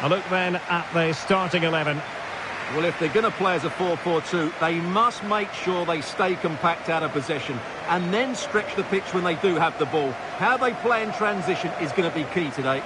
A look then at the starting 11. Well, if they're going to play as a 4-4-2, they must make sure they stay compact out of possession and then stretch the pitch when they do have the ball. How they play in transition is going to be key today.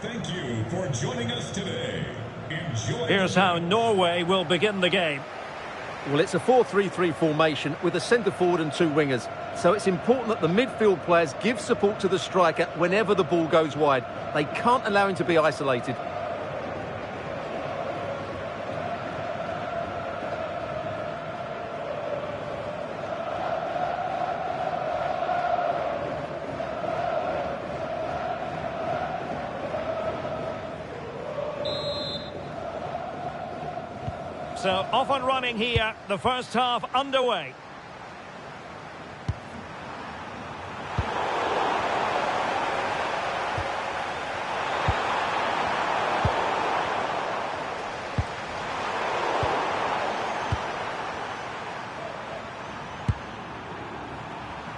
Thank you for joining us today. Enjoy. Here's how Norway will begin the game. Well, it's a 4-3-3 formation with a centre forward and two wingers. So it's important that the midfield players give support to the striker whenever the ball goes wide. They can't allow him to be isolated. So off and running here, the first half underway.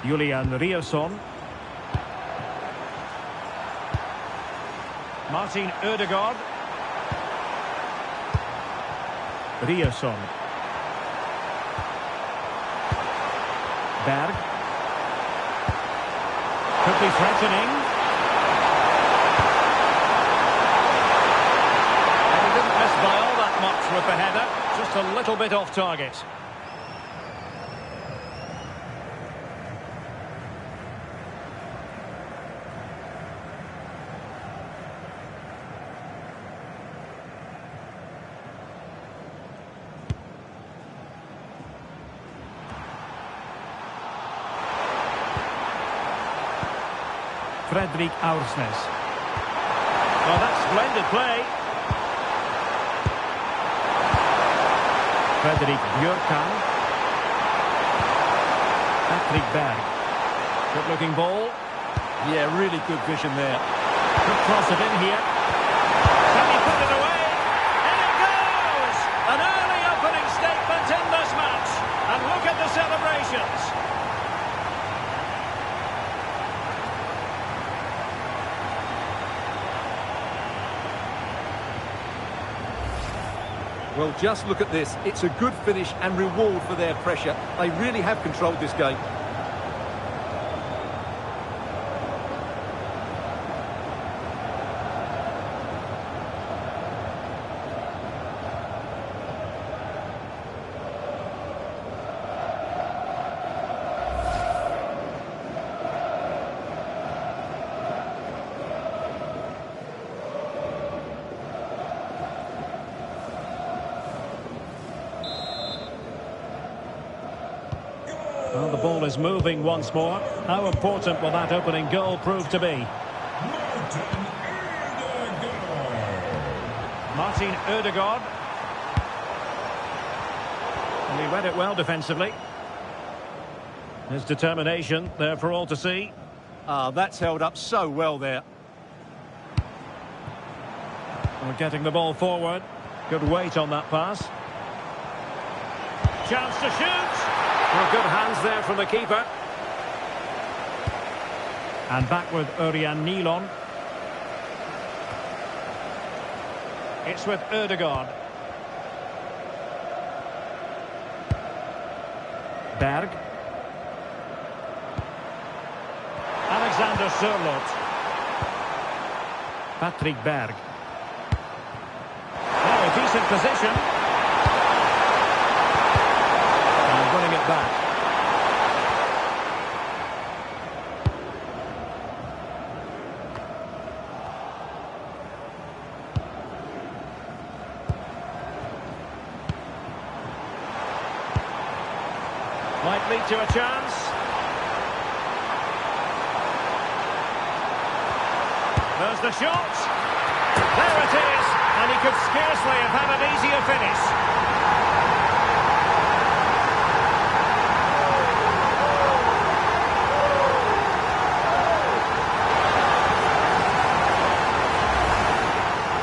Julian Riasson. Martin Ødegaard. Riasson. Berg. Could be threatening. And he didn't miss by all that much with the header. Just a little bit off target. Fredrik Aursnes. Oh, that's splendid play. Fredrik Björkan. Patrick Berg. Good looking ball. Yeah, really good vision there. Could cross it in here. Can he put it away? And it goes! An early opening statement in this match. And look at the celebrations. Well, just look at this. It's a good finish and reward for their pressure. They really have controlled this game. Well, the ball is moving once more. How important will that opening goal prove to be? Martin Ødegaard. And he read it well defensively. His determination there for all to see. That's held up so well there. We're getting the ball forward. Good weight on that pass. Chance to shoot. Well, good hands there from the keeper. And back with Örjan Nilon. It's with Ødegaard. Berg. Alexander Sørloth. Patrick Berg. Oh, a decent position. And winning it back. Might lead to a chance. There's the shot. There it is, and he could scarcely have had an easier finish.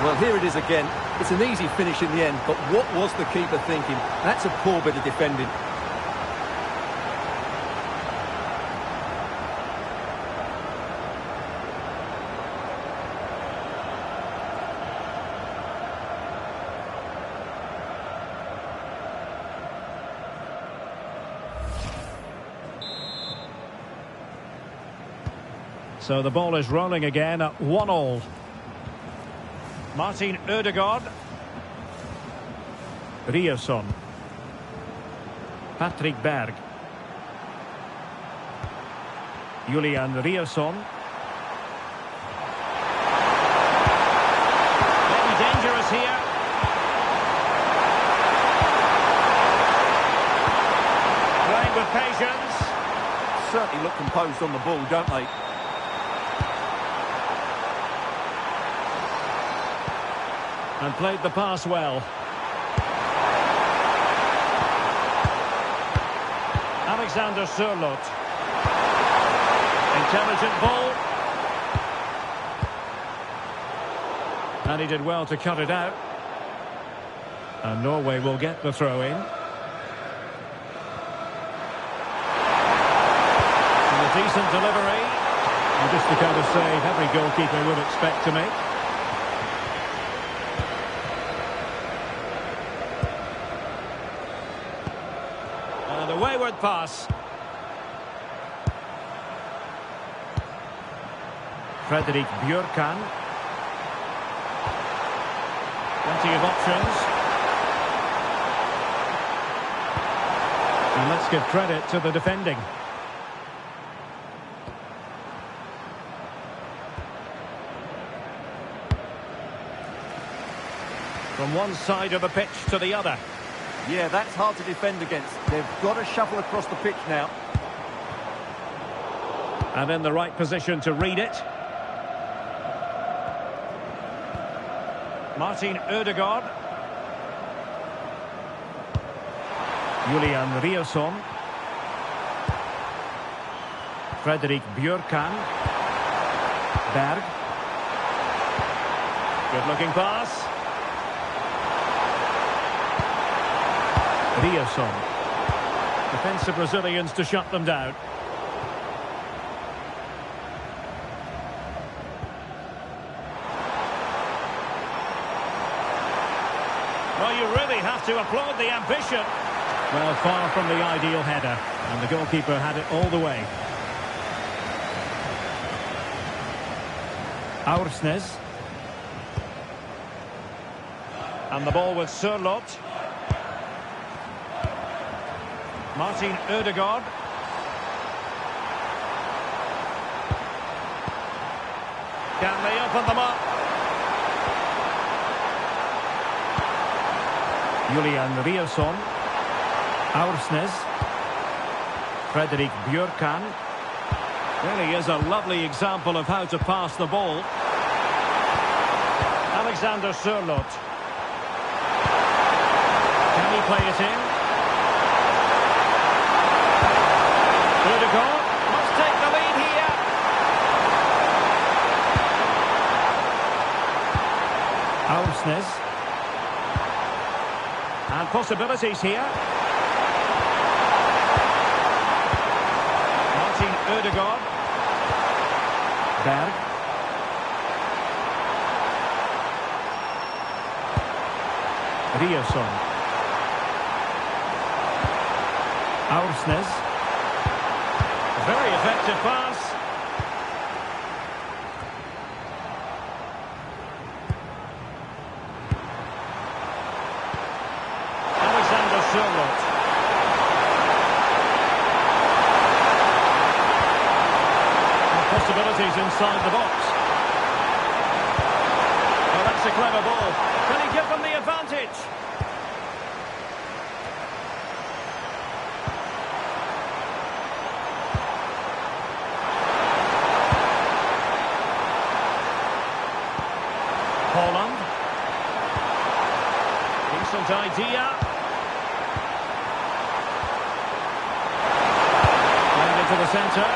Well, here it is again. It's an easy finish in the end, but what was the keeper thinking? That's a poor bit of defending. So the ball is rolling again at 1-1. Martin Ødegaard. Riasson. Patrick Berg. Julian Riasson. Very dangerous here. Playing with patience. Certainly look composed on the ball, don't they? And played the pass well. Alexander Sørloth. Intelligent ball. And he did well to cut it out. And Norway will get the throw in. And a decent delivery. And just the kind of save every goalkeeper would expect to make. And a wayward pass. Frederik Bjørkan. Plenty of options. And let's give credit to the defending. From one side of the pitch to the other. Yeah, that's hard to defend against. They've got to shuffle across the pitch now. And in the right position to read it. Martin Ødegaard. Julian Riasson. Frederik Bjørkan. Berg. Good looking pass. Riasson. Defensive Brazilians to shut them down. Well, you really have to applaud the ambition. Well, far from the ideal header. And the goalkeeper had it all the way. Aursnes. And the ball with Sørloth. Martin Ødegaard. Can they open them up? Julian Riasson. Aursnes. Frederik Bjørkan. Really is a lovely example of how to pass the ball. Alexander Sørloth. Can he play it in? Ødegaard must take the lead here. Aursnes. And possibilities here. Martin Ødegaard. Berg. Riasson. Aursnes. Very effective pass. Alexander Sørloth. Possibilities inside the box. Well, that's a clever ball. Can he give them the advantage? Paul Excellent idea. And into the centre.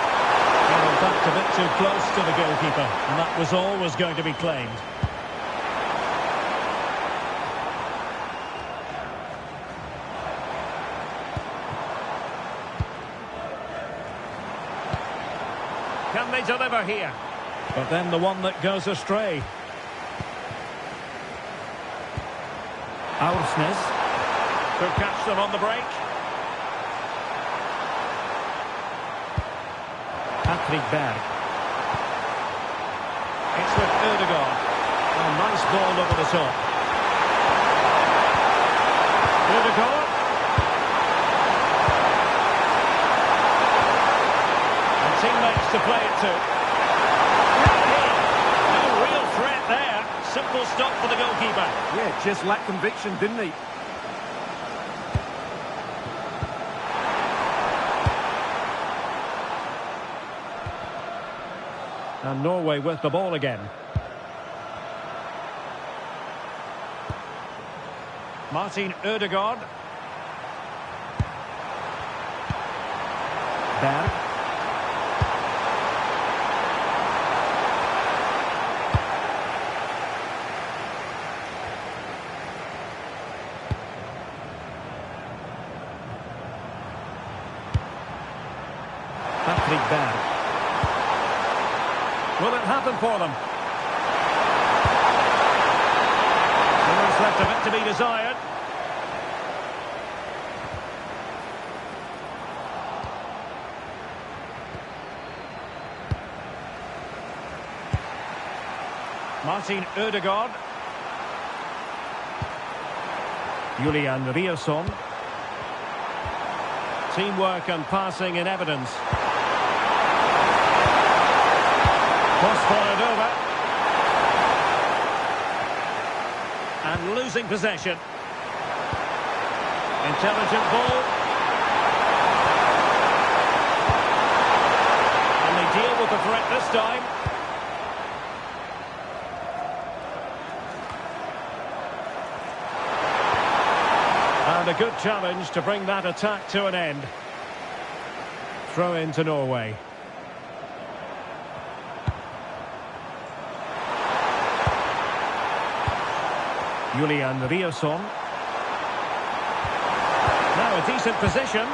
Well, in fact, a bit too close to the goalkeeper. And that was always going to be claimed. Can they deliver here? But then the one that goes astray. Aursnes could catch them on the break. Patrick Berg. It's with Ødegaard. A nice ball over the top. Ødegaard. And teammates to play it to. No real threat there. Simple stop for the goalkeeper. Yeah, just lacked conviction, didn't he? And Norway with the ball again. Martin Ødegaard. Berg. Patrick Berg. Will it happen for them? There's left a bit to be desired. Martin Ødegaard. Julian Riasson. Teamwork and passing in evidence. Cross fired over. And losing possession. Intelligent ball. And they deal with the threat this time. And a good challenge to bring that attack to an end. Throw in to Norway. Julian Riasson. Now a decent position.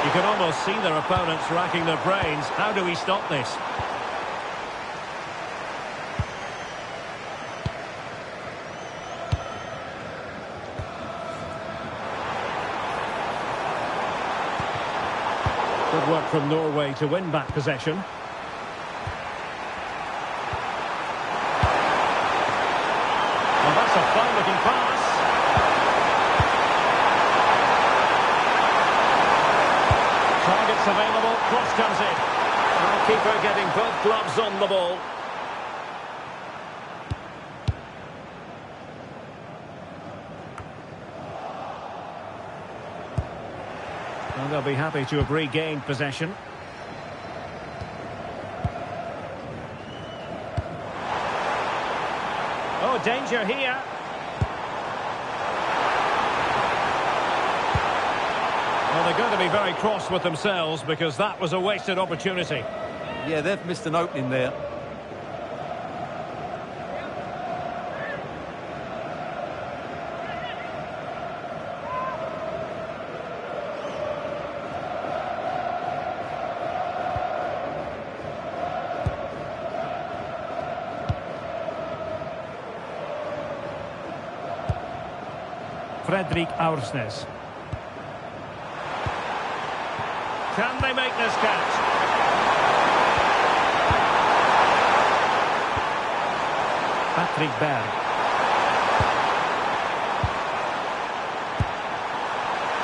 You can almost see their opponents racking their brains. How do we stop this? Good work from Norway to win back possession. Well, that's a fine-looking pass. Targets available, cross comes in. Our keeper getting both gloves on the ball. And they'll be happy to have regained possession. Oh, danger here. Well, they're going to be very cross with themselves because that was a wasted opportunity. Yeah, they've missed an opening there. Fredrik Aursnes. Can they make this catch? Patrick Berg.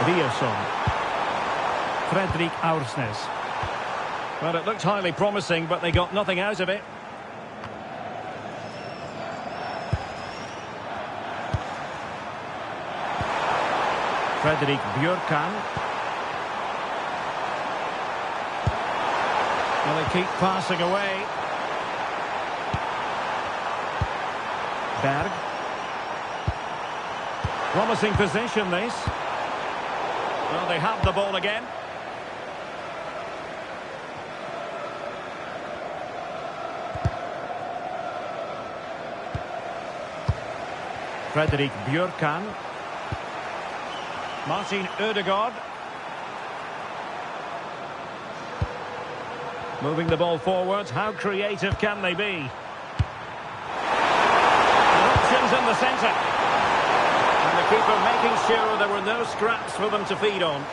Riasson. Fredrik Aursnes. Well, it looked highly promising, but they got nothing out of it. Fredrik Bjørkan. Well, they keep passing away. Berg. Promising position, this. Well, they have the ball again. Fredrik Björkan. Martin Ødegaard. Moving the ball forwards. How creative can they be? Options in the centre. And the keeper making sure there were no scraps for them to feed on.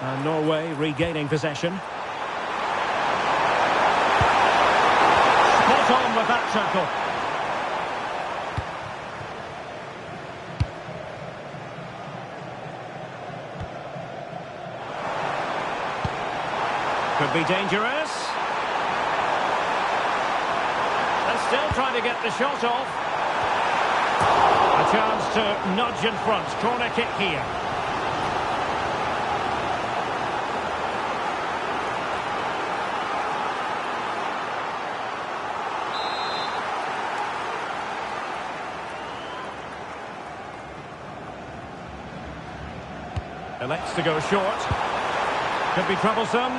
And Norway regaining possession. Spot on with that tackle. Could be dangerous. And still trying to get the shot off. A chance to nudge in front. Corner kick here. Elects to go short. Could be troublesome.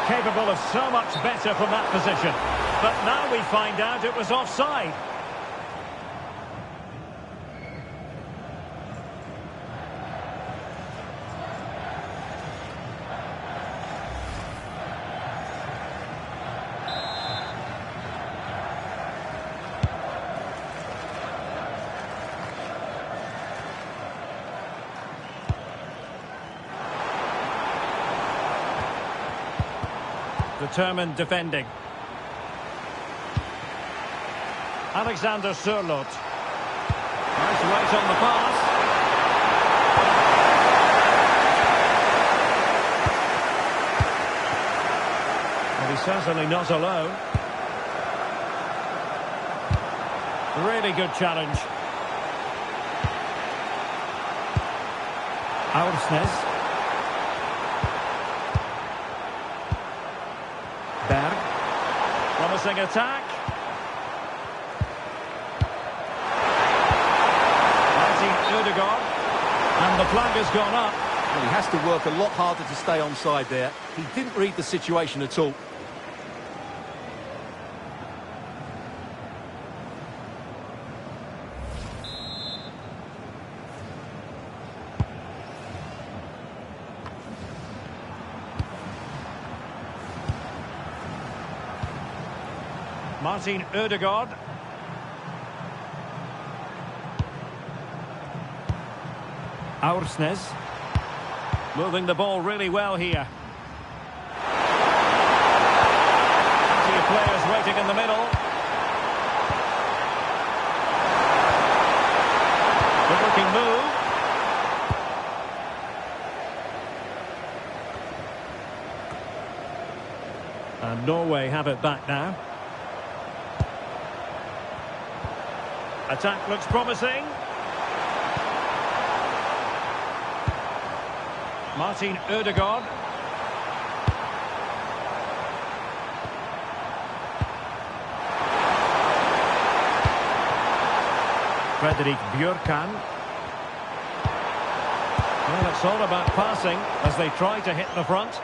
Capable of so much better from that position. But now we find out it was offside. Determined defending. Alexander Sørloth. Nice weight on the pass. Well, he's certainly not alone. Really good challenge. Aursnes. Berg. Promising attack. Martin Ødegaard. And the flag has gone up. Well, he has to work a lot harder to stay onside there. He didn't read the situation at all. Martin Ødegaard. Aursnes. Moving the ball really well here. Plenty of players waiting in the middle. Good looking move. And Norway have it back now. Attack looks promising. Martin Ødegaard. Fredrik Björkan. Well, it's all about passing as they try to hit the front.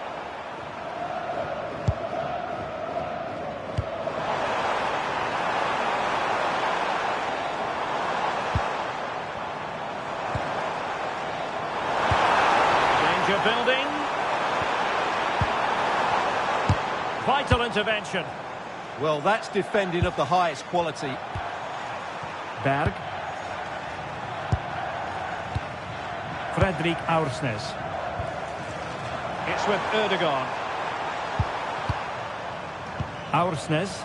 Building. Vital intervention. Well, that's defending of the highest quality. Berg. Fredrik Aursnes. It's with Ødegaard. Aursnes.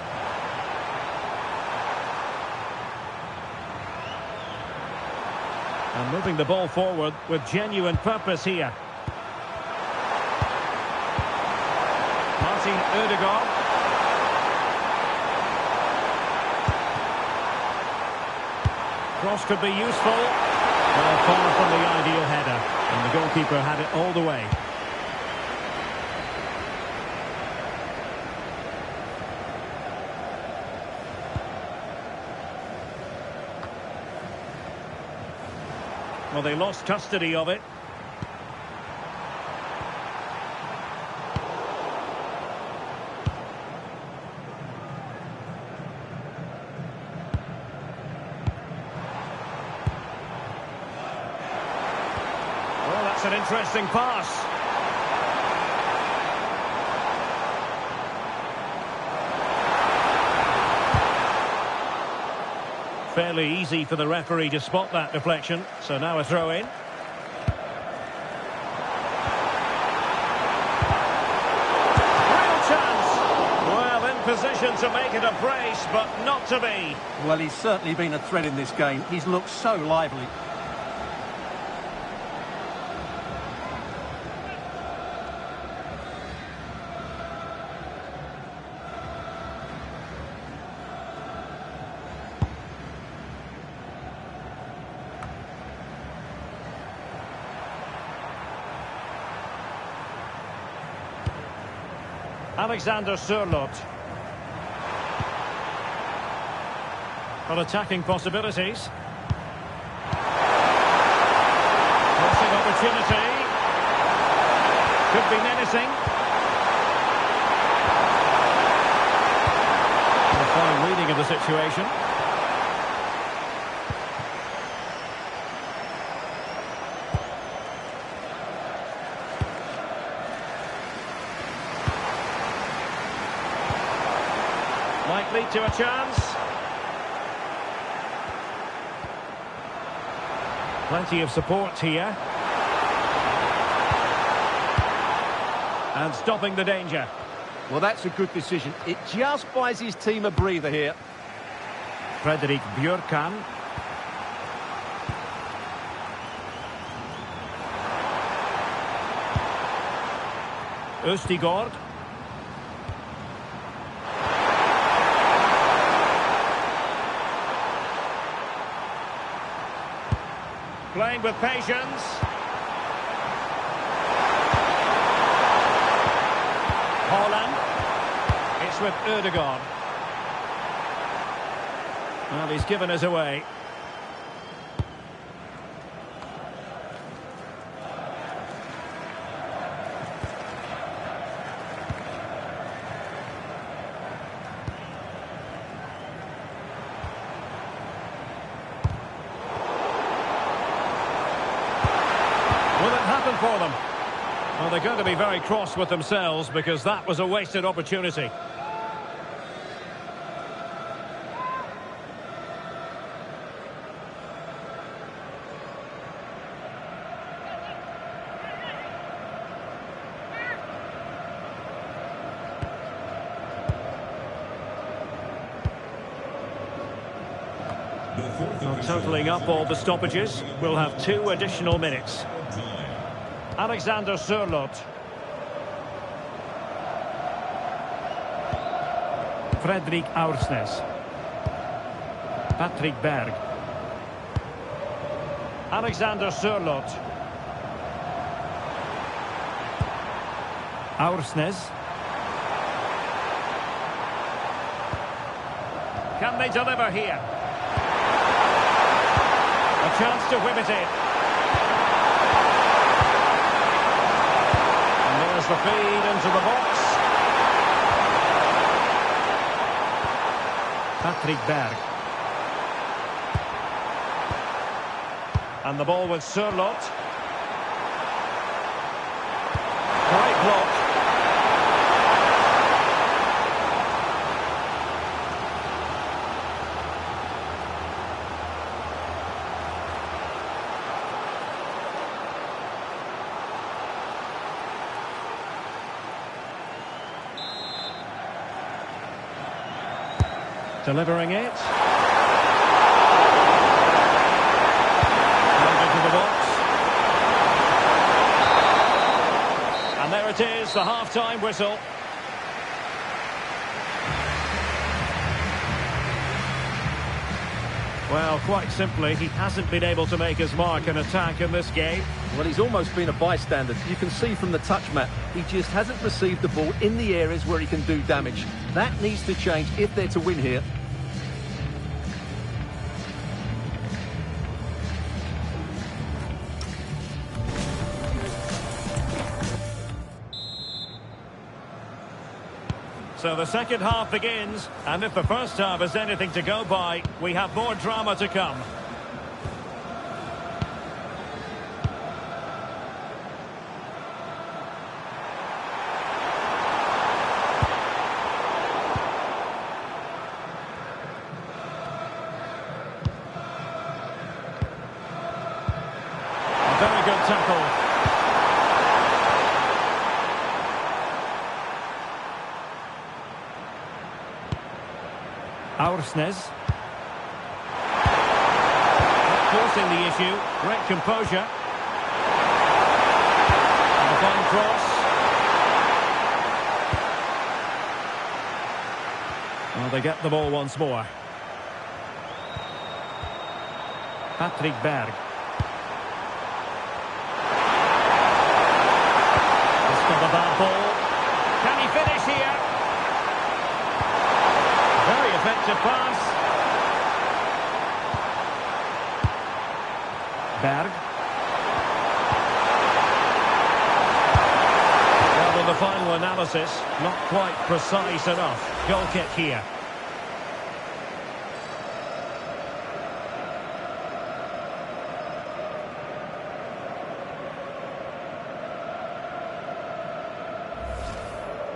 And moving the ball forward with genuine purpose here. Martin Ødegaard. Cross could be useful. Well, far from the ideal header. And the goalkeeper goalkeeper had it all the way. Well, they lost custody of it. Oh, that's an interesting pass. Fairly easy for the referee to spot that deflection. So now a throw in. Real chance. Well, in position to make it a brace, but not to be. Well, he's certainly been a threat in this game. He's looked so lively. Alexander Sørloth. For attacking possibilities. Crossing opportunity. Could be menacing. A fine reading of the situation. Might lead to a chance. Plenty of support here. And stopping the danger. Well, that's a good decision. It just buys his team a breather here. Fredrik Bjørkan. Østigård. Playing with patience. Haaland. It's with Ødegaard. Well, he's given us away. Will it happen for them? Well, they're going to be very cross with themselves because that was a wasted opportunity. Well, totalling up all the stoppages, we'll have 2 additional minutes. Alexander Sørloth. Fredrik Aursnes. Patrick Berg. Alexander Sørloth. Aursnes. Can they deliver here? A chance to whip it in. And there's the feed into the box. Patrick Berg. And the ball with Sørloth. Great block. Delivering it. Into the box. And there it is, the half-time whistle. Well, quite simply, he hasn't been able to make his mark and attack in this game. Well, he's almost been a bystander. You can see from the touch map, he just hasn't received the ball in the areas where he can do damage. That needs to change if they're to win here. So the second half begins, and if the first half is anything to go by, we have more drama to come. A very good tackle. Aursnes. Not forcing the issue. Great composure. And a fine cross. Well, they get the ball once more. Patrick Berg. It's got a bad ball. Can he finish here? Very effective pass. Berg. Well, in the final analysis, not quite precise enough. Goal kick here.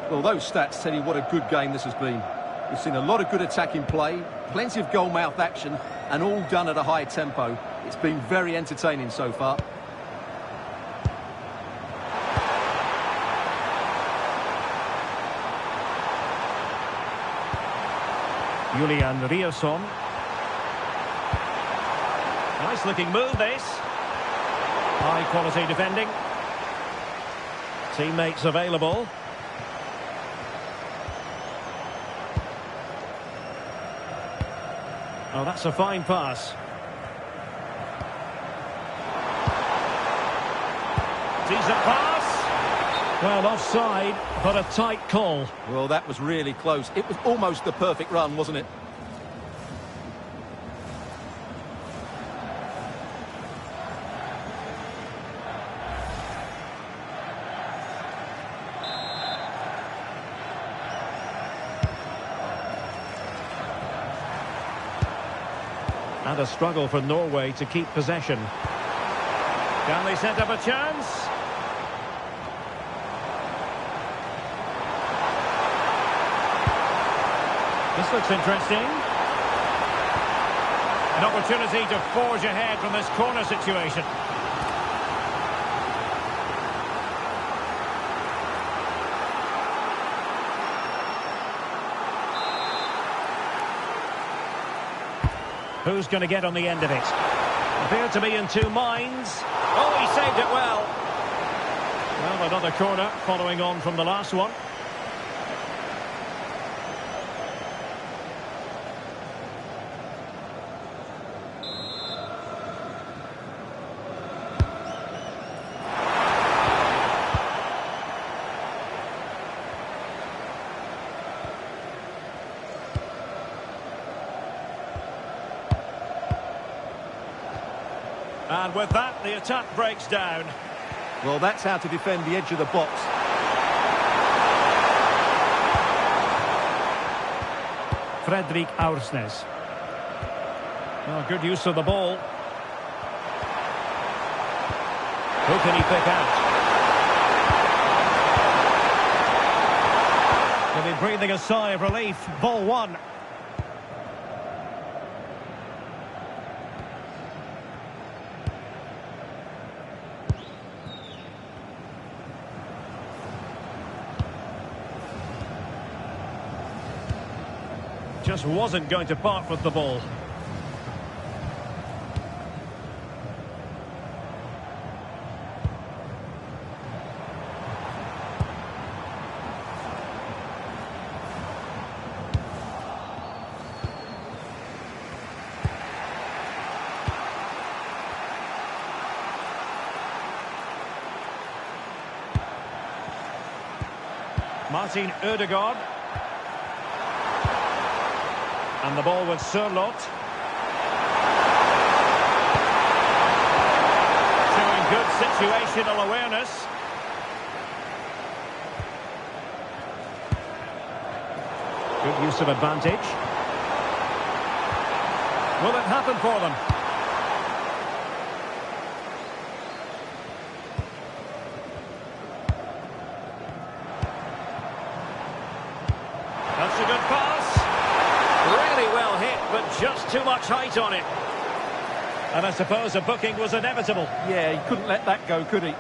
Well, those stats tell you what a good game this has been. We've seen a lot of good attacking play, plenty of goal-mouth action, and all done at a high tempo. It's been very entertaining so far. Julian Riasson. Nice looking move this. High quality defending. Teammates available. Oh, that's a fine pass. Decent pass. Well, offside, but a tight call. Well, that was really close. It was almost the perfect run, wasn't it? And a struggle for Norway to keep possession. Can they set up a chance? This looks interesting. An opportunity to forge ahead from this corner situation. Who's going to get on the end of it? Appear to be in two minds. Oh, he saved it well. Well, another corner following on from the last one. And with that, the attack breaks down. Well, that's how to defend the edge of the box. Fredrik Aursnes. Oh, good use of the ball. Who can he pick out? He'll be breathing a sigh of relief. Ball one. Just wasn't going to part with the ball. Martin Ødegaard. And the ball with Sørloth. Showing good situational awareness. Good use of advantage. Will it happen for them? That's a good pass. Really well hit, but just too much height on it. And I suppose a booking was inevitable. Yeah, he couldn't let that go, could he?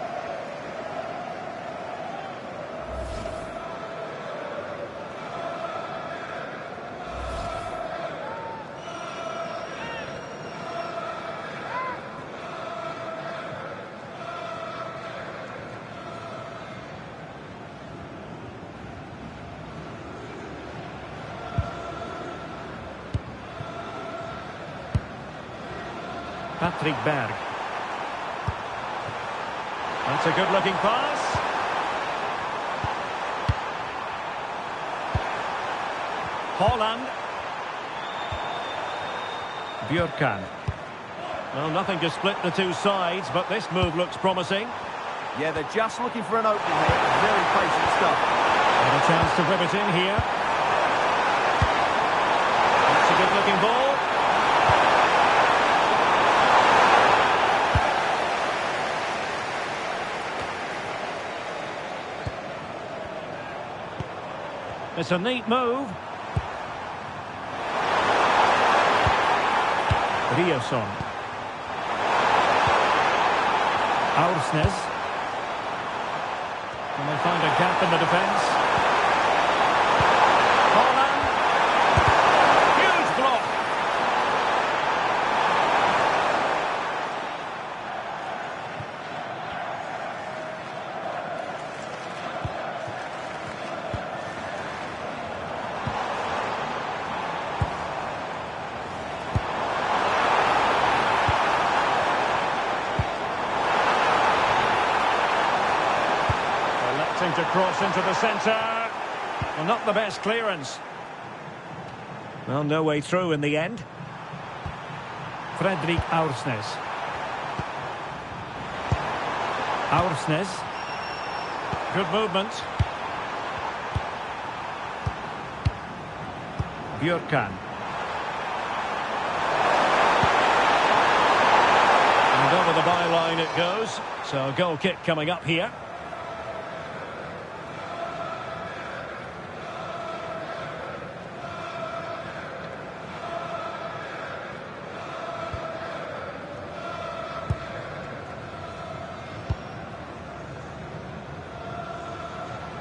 Patrick Berg. That's a good-looking pass. Holland. Bjørkan. Well, nothing to split the two sides, but this move looks promising. Yeah, they're just looking for an opening here. Very patient stuff. And a chance to whip it in here. That's a good-looking ball. It's a neat move. Riasson. Aursnes. And they find a gap in the defence. Holland. Huge block. To cross into the centre. Well, not the best clearance. Well, no way through in the end. Fredrik Aursnes. Aursnes. Good movement. Bjørkan. And over the byline it goes. So a goal kick coming up here.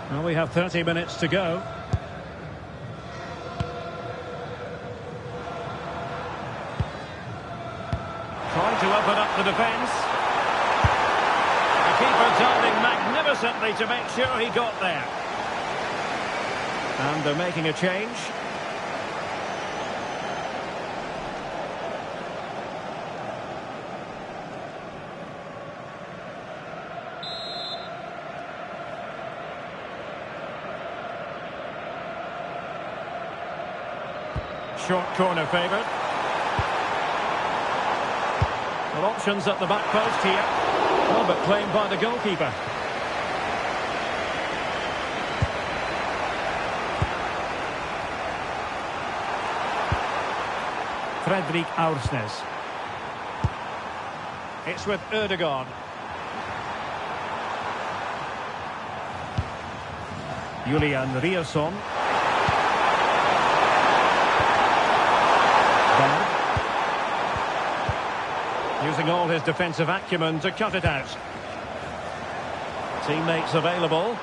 Well, we have 30 minutes to go. Trying to open up the defence. The keeper diving magnificently to make sure he got there. And they're making a change. Short corner favoured. Well, options at the back post here. Oh, but claimed by the goalkeeper. Fredrik Aursnes. It's with Ødegaard. Julian Riasson. Using all his defensive acumen to cut it out. Teammates available.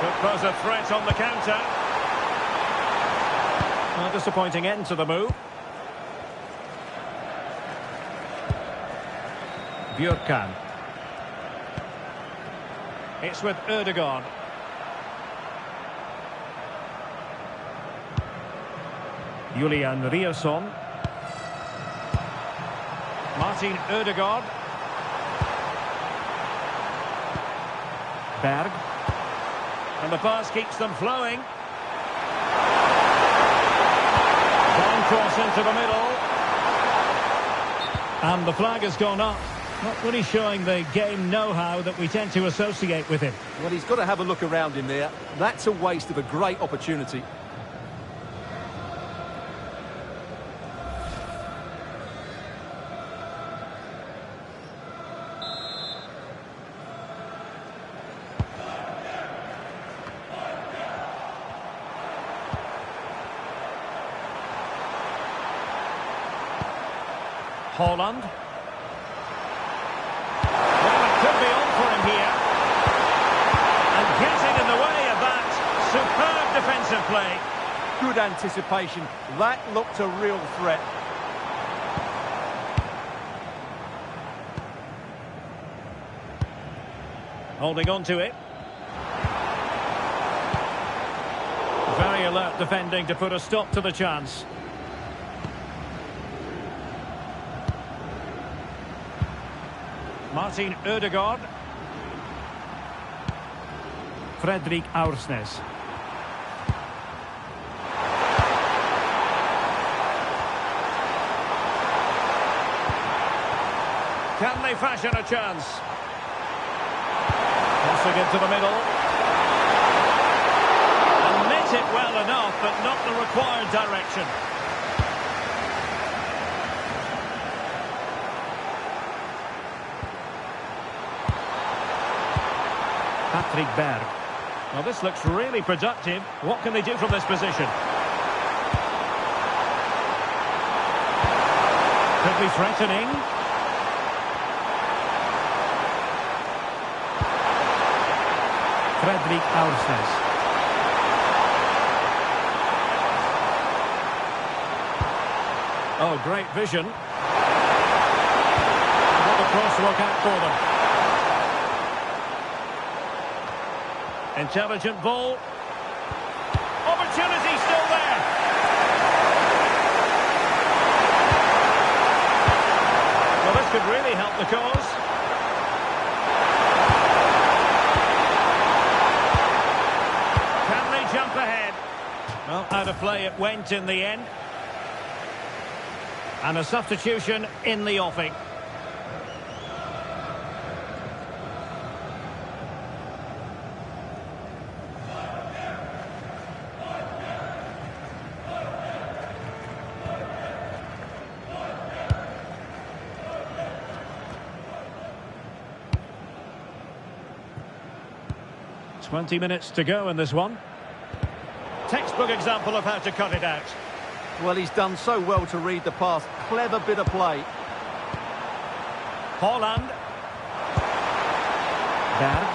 Could pose a threat on the counter. A disappointing end to the move. Bjørkan. It's with Ødegaard. Julian Riasson. Martin Ødegaard. Berg. And the pass keeps them flowing. Long cross into the middle. And the flag has gone up. Not really showing the game know-how that we tend to associate with him. Well, he's got to have a look around him there. That's a waste of a great opportunity. Holland. Well, it could be on for him here. And getting in the way of that. Superb defensive play. Good anticipation. That looked a real threat. Holding on to it. Very alert defending to put a stop to the chance. Martin Ødegaard. Fredrik Aursnes. Can they fashion a chance? Crossing into the middle. And met it well enough, but not the required direction. Patrick Berg. Well, this looks really productive. What can they do from this position? Could be threatening. Fredrik Aursnes. Oh, great vision. What a cross work out for them. Intelligent ball. Opportunity still there. Well, this could really help the cause. Can they jump ahead? Well, out of play it went in the end. And a substitution in the offing. "20 minutes to go in this one." Textbook example of how to cut it out. Well, he's done so well to read the pass. Clever bit of play. Holland. Berg.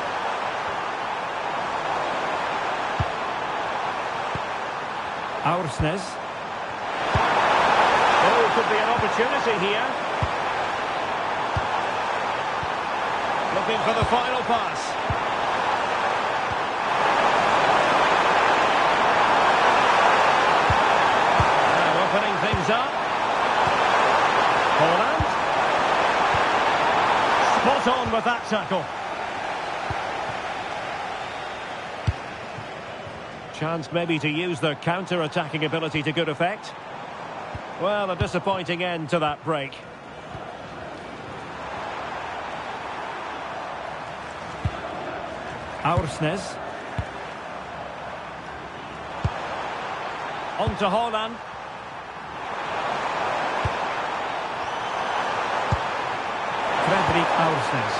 Aursnes. Oh, could be an opportunity here. Looking for the final pass. Opening things up. Holland. Spot on with that tackle. Chance maybe to use their counter-attacking ability to good effect. Well, a disappointing end to that break. Aursnes. On to Holland. Fredrik Aursnes.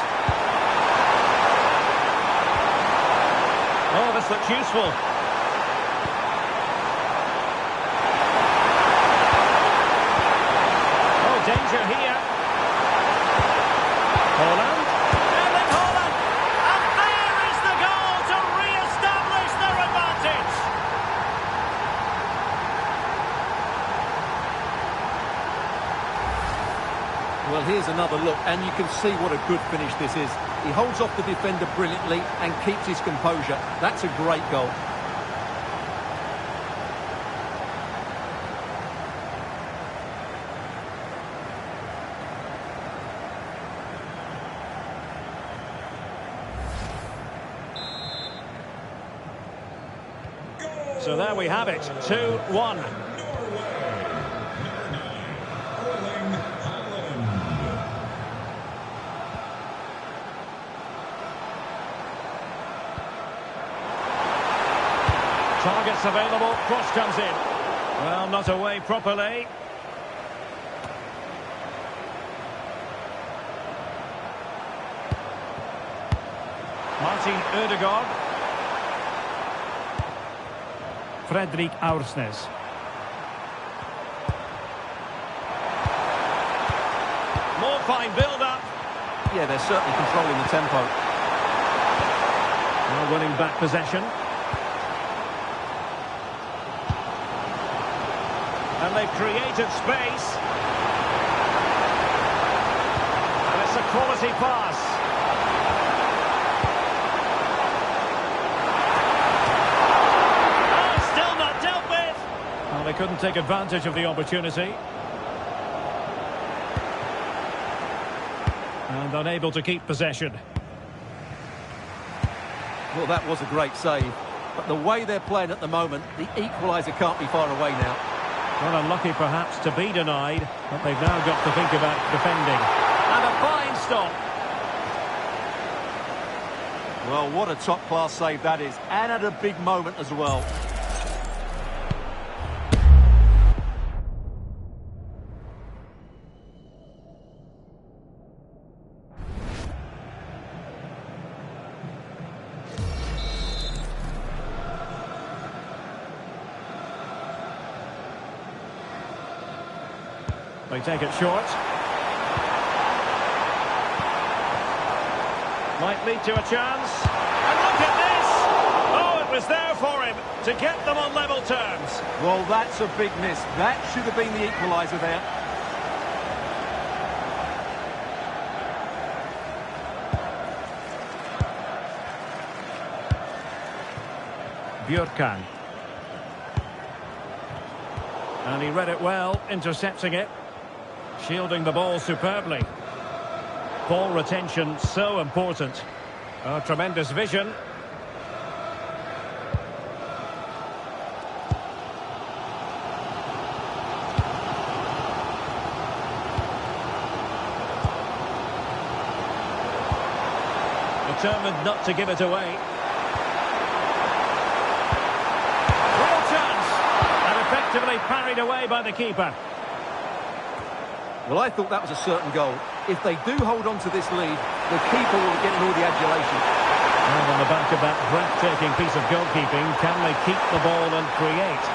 Oh, this looks useful. Oh, danger here. Holland. And Holland. And there is the goal to re-establish their advantage. Well, here's another look, and you can see what a good finish this is. He holds off the defender brilliantly and keeps his composure. That's a great goal. So there we have it, 2-1. Targets available, cross comes in. Well, not away properly. Martin Ødegaard. Frederik Aursnes. More fine build-up. Yeah, they're certainly controlling the tempo. Now winning back possession. And they've created space. And it's a quality pass. Oh, still not dealt with. Well, they couldn't take advantage of the opportunity. And unable to keep possession. Well, that was a great save. But the way they're playing at the moment, the equaliser can't be far away now. Well, unlucky perhaps to be denied, but they've now got to think about defending. And a fine stop. Well, what a top-class save that is, and at a big moment as well. They take it short. Might lead to a chance. And look at this! Oh, it was there for him to get them on level terms. Well, that's a big miss. That should have been the equaliser there. Björkan. And he read it well, intercepting it. Shielding the ball superbly. Ball retention so important. Oh, tremendous vision. Determined not to give it away. Real chance. And effectively parried away by the keeper. Well, I thought that was a certain goal. If they do hold on to this lead, the keeper will get all the adulation. And on the back of that breathtaking piece of goalkeeping, can they keep the ball and create?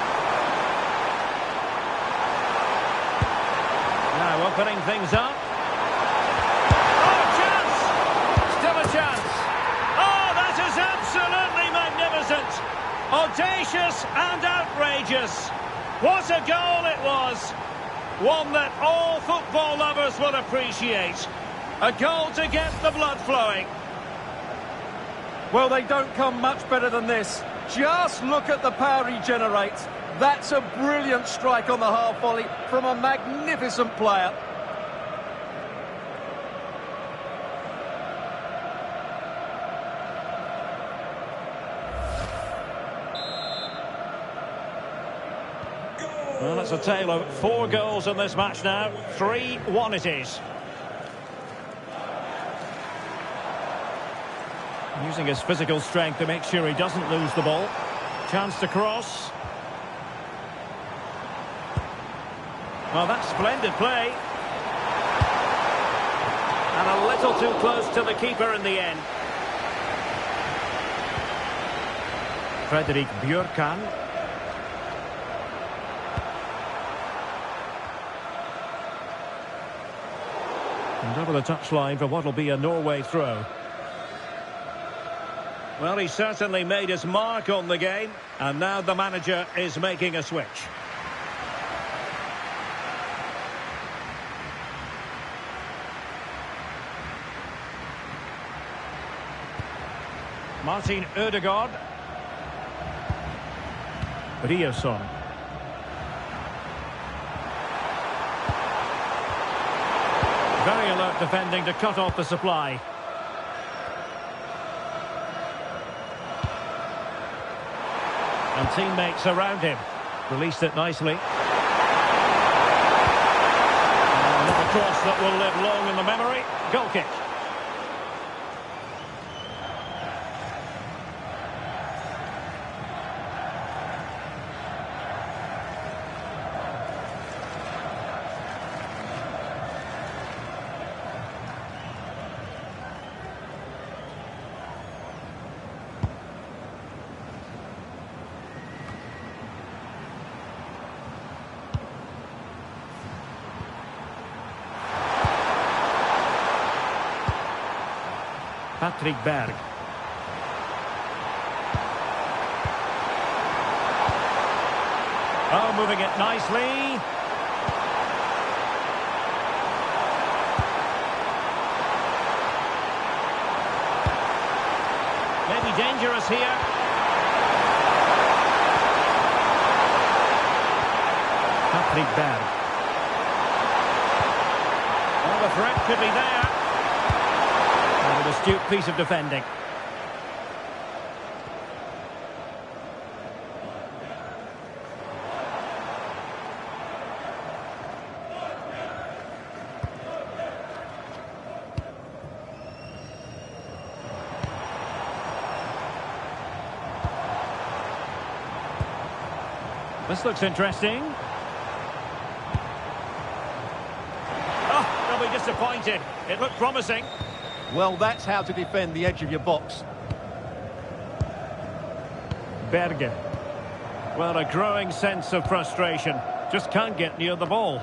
Now opening things up. Oh, a chance! Still a chance. Oh, that is absolutely magnificent. Audacious and outrageous. What a goal it was. One that all football lovers will appreciate. A goal to get the blood flowing. Well, they don't come much better than this. Just look at the power he generates. That's a brilliant strike on the half volley from a magnificent player. Well, it's a tale of 4 goals in this match now. 3-1 it is. Using his physical strength to make sure he doesn't lose the ball. Chance to cross. Well, that's splendid play. And a little too close to the keeper in the end. Frederik Björkan. And over the touchline for what will be a Norway throw. Well, he certainly made his mark on the game, and now the manager is making a switch. Martin Ødegaard. Riasson. Very alert defending to cut off the supply. And teammates around him. Released it nicely. Another cross that will live long in the memory. Goal kick. Patrick Berg. Oh, moving it nicely. Maybe dangerous here. Patrick Berg. Oh, the threat could be there. An astute piece of defending. This looks interesting. Oh, they'll be disappointed. It looked promising. Well, that's how to defend the edge of your box. Berge. Well, a growing sense of frustration. Just can't get near the ball.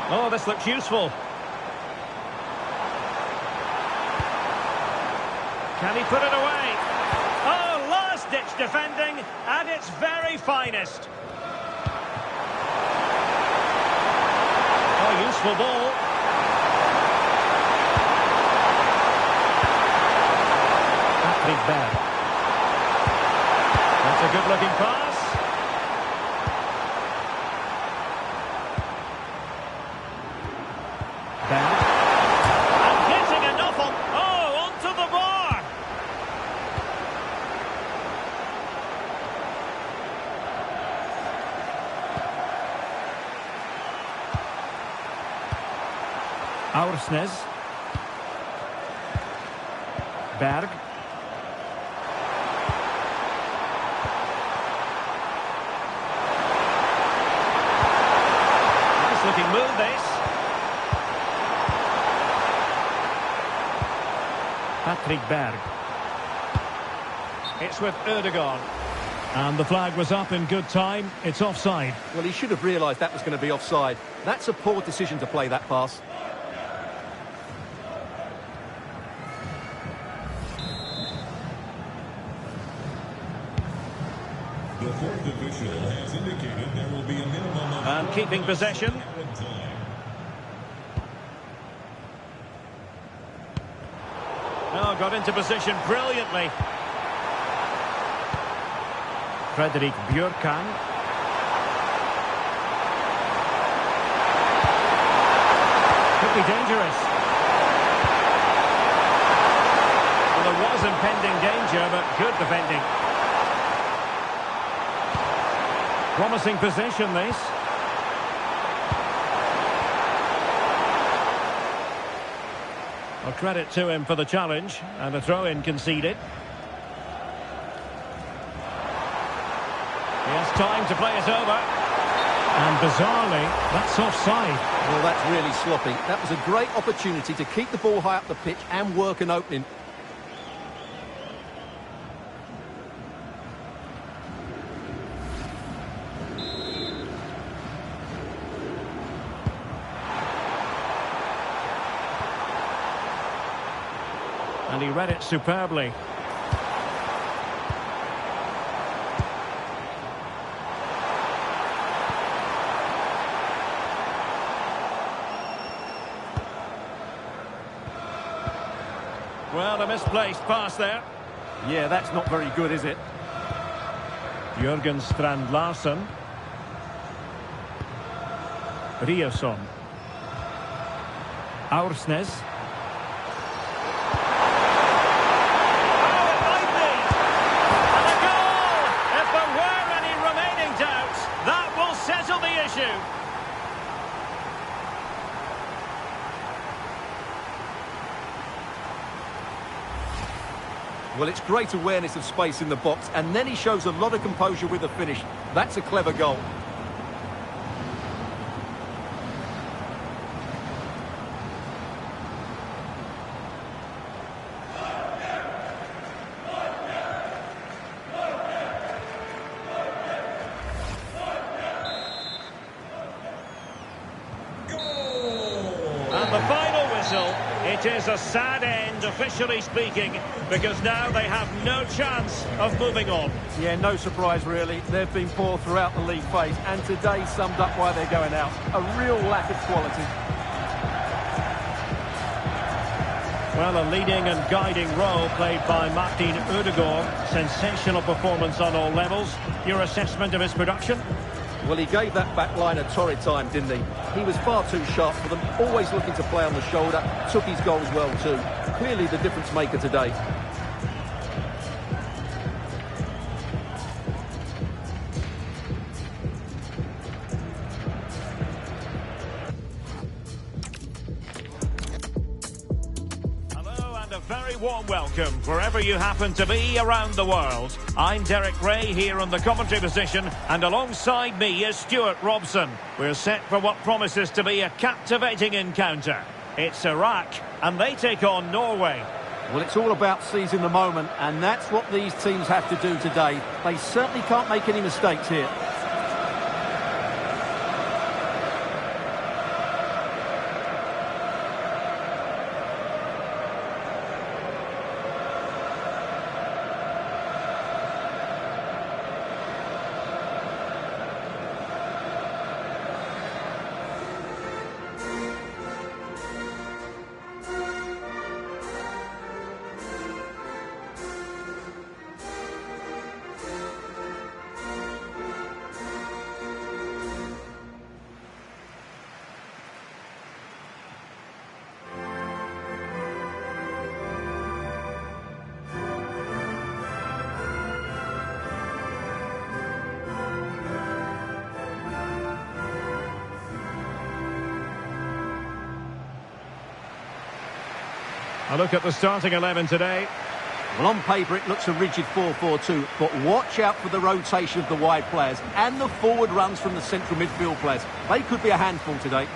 Oh, this looks useful. Can he put it away? Oh, last-ditch defending at its very finest. Oh, useful ball. Patrick Berg. That's a good-looking pass. Berg. And getting enough on... Oh, onto the bar. Aursnes. Berg. Nice looking move this. Patrick Berg. It's with Erdogan. And the flag was up in good time. It's offside. Well, he should have realised that was going to be offside. That's a poor decision to play that pass. The fourth official has indicated there will be a minimum of... And keeping possession. Oh, got into position brilliantly. Fredrik Björkan. Could be dangerous. Well, there was impending danger, but good defending. Promising possession, this. Well, credit to him for the challenge, and a throw-in conceded. He has time to play it over. And bizarrely, that's offside. Well, that's really sloppy. That was a great opportunity to keep the ball high up the pitch and work an opening. And he read it superbly. Well, a misplaced pass there. Yeah, that's not very good, is it? Jürgen Strand Larsen. Riosson. Aursnes. Oh, it might be! And a goal! If there were any remaining doubts, that will settle the issue. Well, it's great awareness of space in the box, and then he shows a lot of composure with the finish. That's a clever goal. And the final whistle, it is a sad end, officially speaking, because now they have no chance of moving on. Yeah, no surprise really. They've been poor throughout the league phase, and today summed up why they're going out. A real lack of quality. Well, a leading and guiding role played by Martin Ødegaard. Sensational performance on all levels. Your assessment of his production? Well, he gave that back line a torrid time, didn't he? He was far too sharp for them, always looking to play on the shoulder, took his goals well too. Clearly the difference maker today. Very warm welcome wherever you happen to be around the world. I'm Derek Ray here on the commentary position, and alongside me is Stuart Robson. We're set for what promises to be a captivating encounter. It's Iraq, and they take on Norway. Well, it's all about seizing the moment, and that's what these teams have to do today. They certainly can't make any mistakes here. A look at the starting 11 today. Well, on paper it looks a rigid 4-4-2, but watch out for the rotation of the wide players and the forward runs from the central midfield players. They could be a handful today.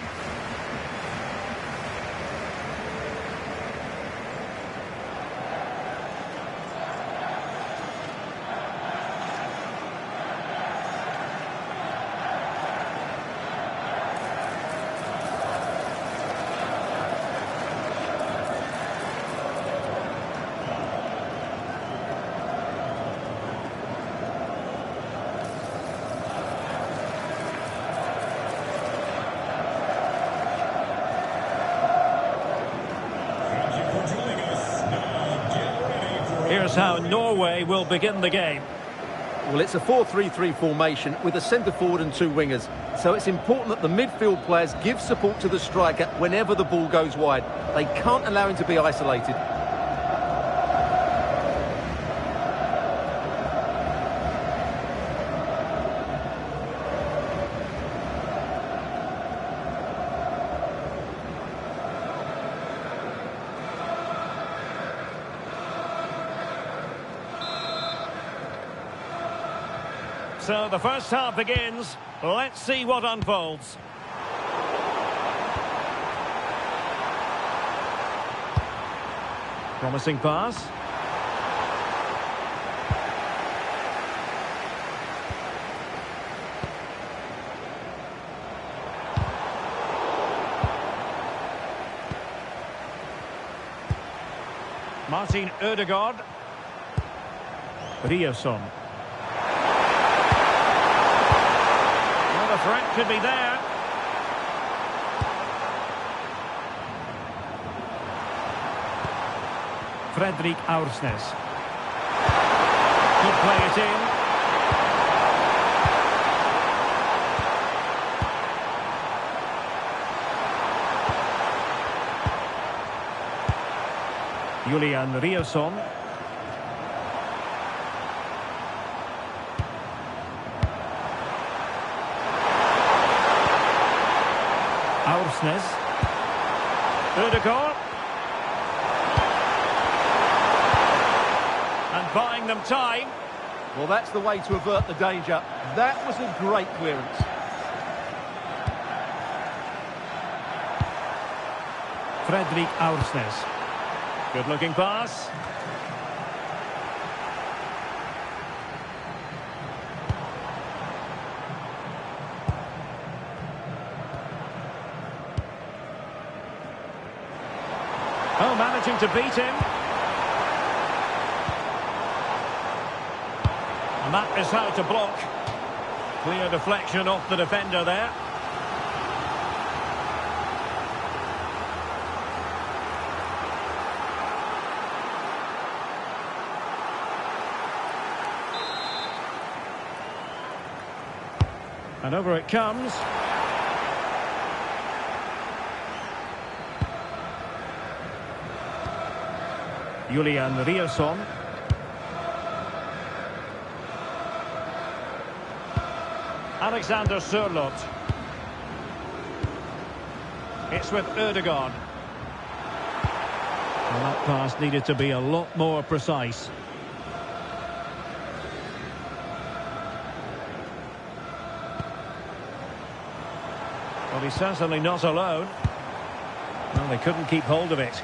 Here's how Norway will begin the game. Well, it's a 4-3-3 formation with a centre forward and two wingers. So it's important that the midfield players give support to the striker whenever the ball goes wide. They can't allow him to be isolated. So the first half begins. Let's see what unfolds. Promising pass. Martin Ødegaard. Riosson. The threat could be there. Fredrik Aursnes. Could play it in. Julian Riosson. Aursnes. Ødegaard. And buying them time. Well, that's the way to avert the danger. That was a great clearance. Fredrik Aursnes. Good-looking pass. Oh, managing to beat him. And that is how to block. Clear deflection off the defender there. And over it comes. Julian Riosson. Alexander Sørloth. It's with Ødegaard. Well, that pass needed to be a lot more precise. Well, he's certainly not alone. Well, they couldn't keep hold of it.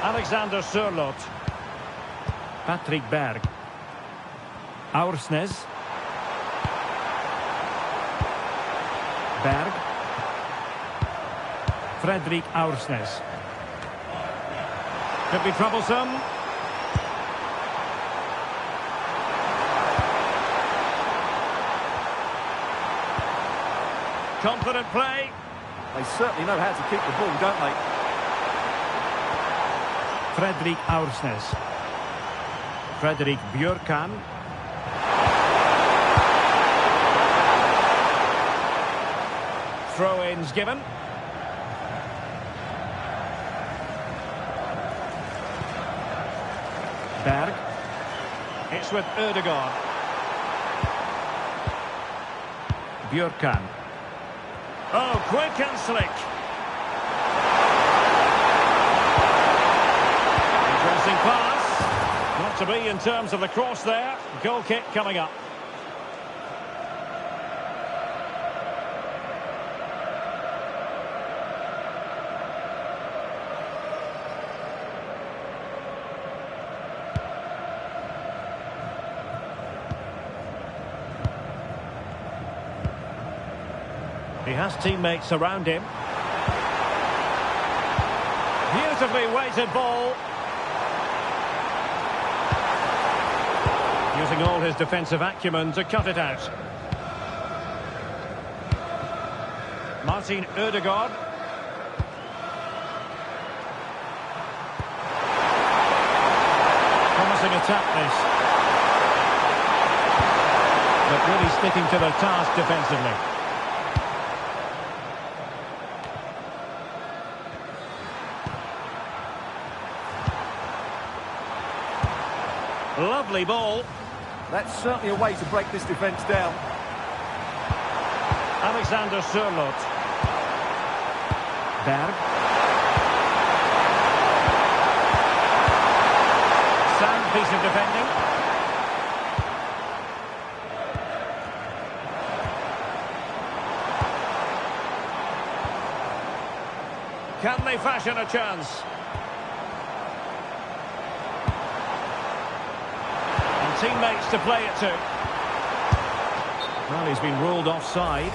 Alexander Sørloth. Patrick Berg. Aursnes. Berg. Fredrik Aursnes. Could be troublesome. Confident play. They certainly know how to keep the ball, don't they? Fredrik Aursnes. Fredrik Bjørkan. Throw-ins given. Berg. It's with Ødegaard. Bjørkan. Oh, quick and slick. Interesting pass. Not to be in terms of the cross there. Goal kick coming up. He has teammates around him. Beautifully weighted ball. Using all his defensive acumen to cut it out. Martin Ødegaard. Promising attack this. But really sticking to their task defensively. Lovely ball. That's certainly a way to break this defence down. Alexander Sørloth. Berg. Sound piece of defending. Can they fashion a chance? Teammates to play it to. Well, he's been ruled offside.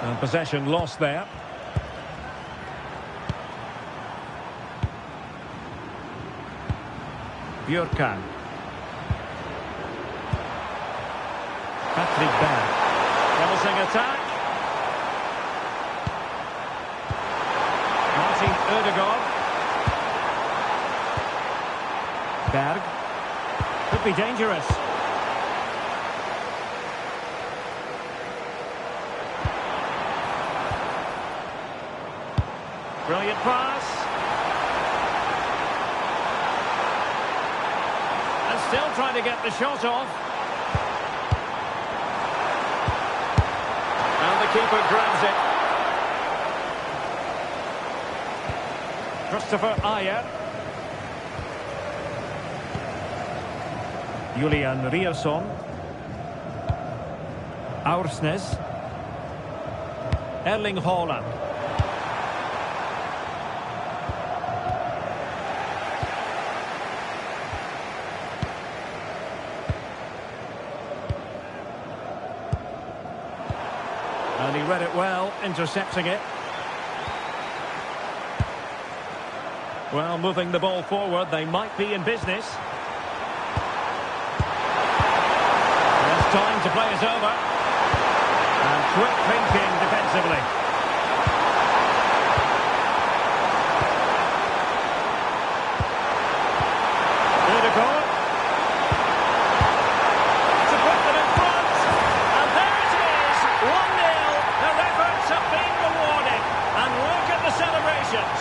And possession lost there. Bjørkan. Patrick Berg. Promising attack. Martin Ødegaard. Berg. Could be dangerous. Brilliant pass. And still trying to get the shot off. And the keeper grabs it. Christopher Ayer. Julian Riersson. Aursnes. Erling Haaland. And he read it well, intercepting it. Well, moving the ball forward, they might be in business. Yes, time to play is over. And quick thinking defensively. Ødegaard. To put them in front. And there it is, 1-0. Their efforts have been rewarded. And look at the celebrations.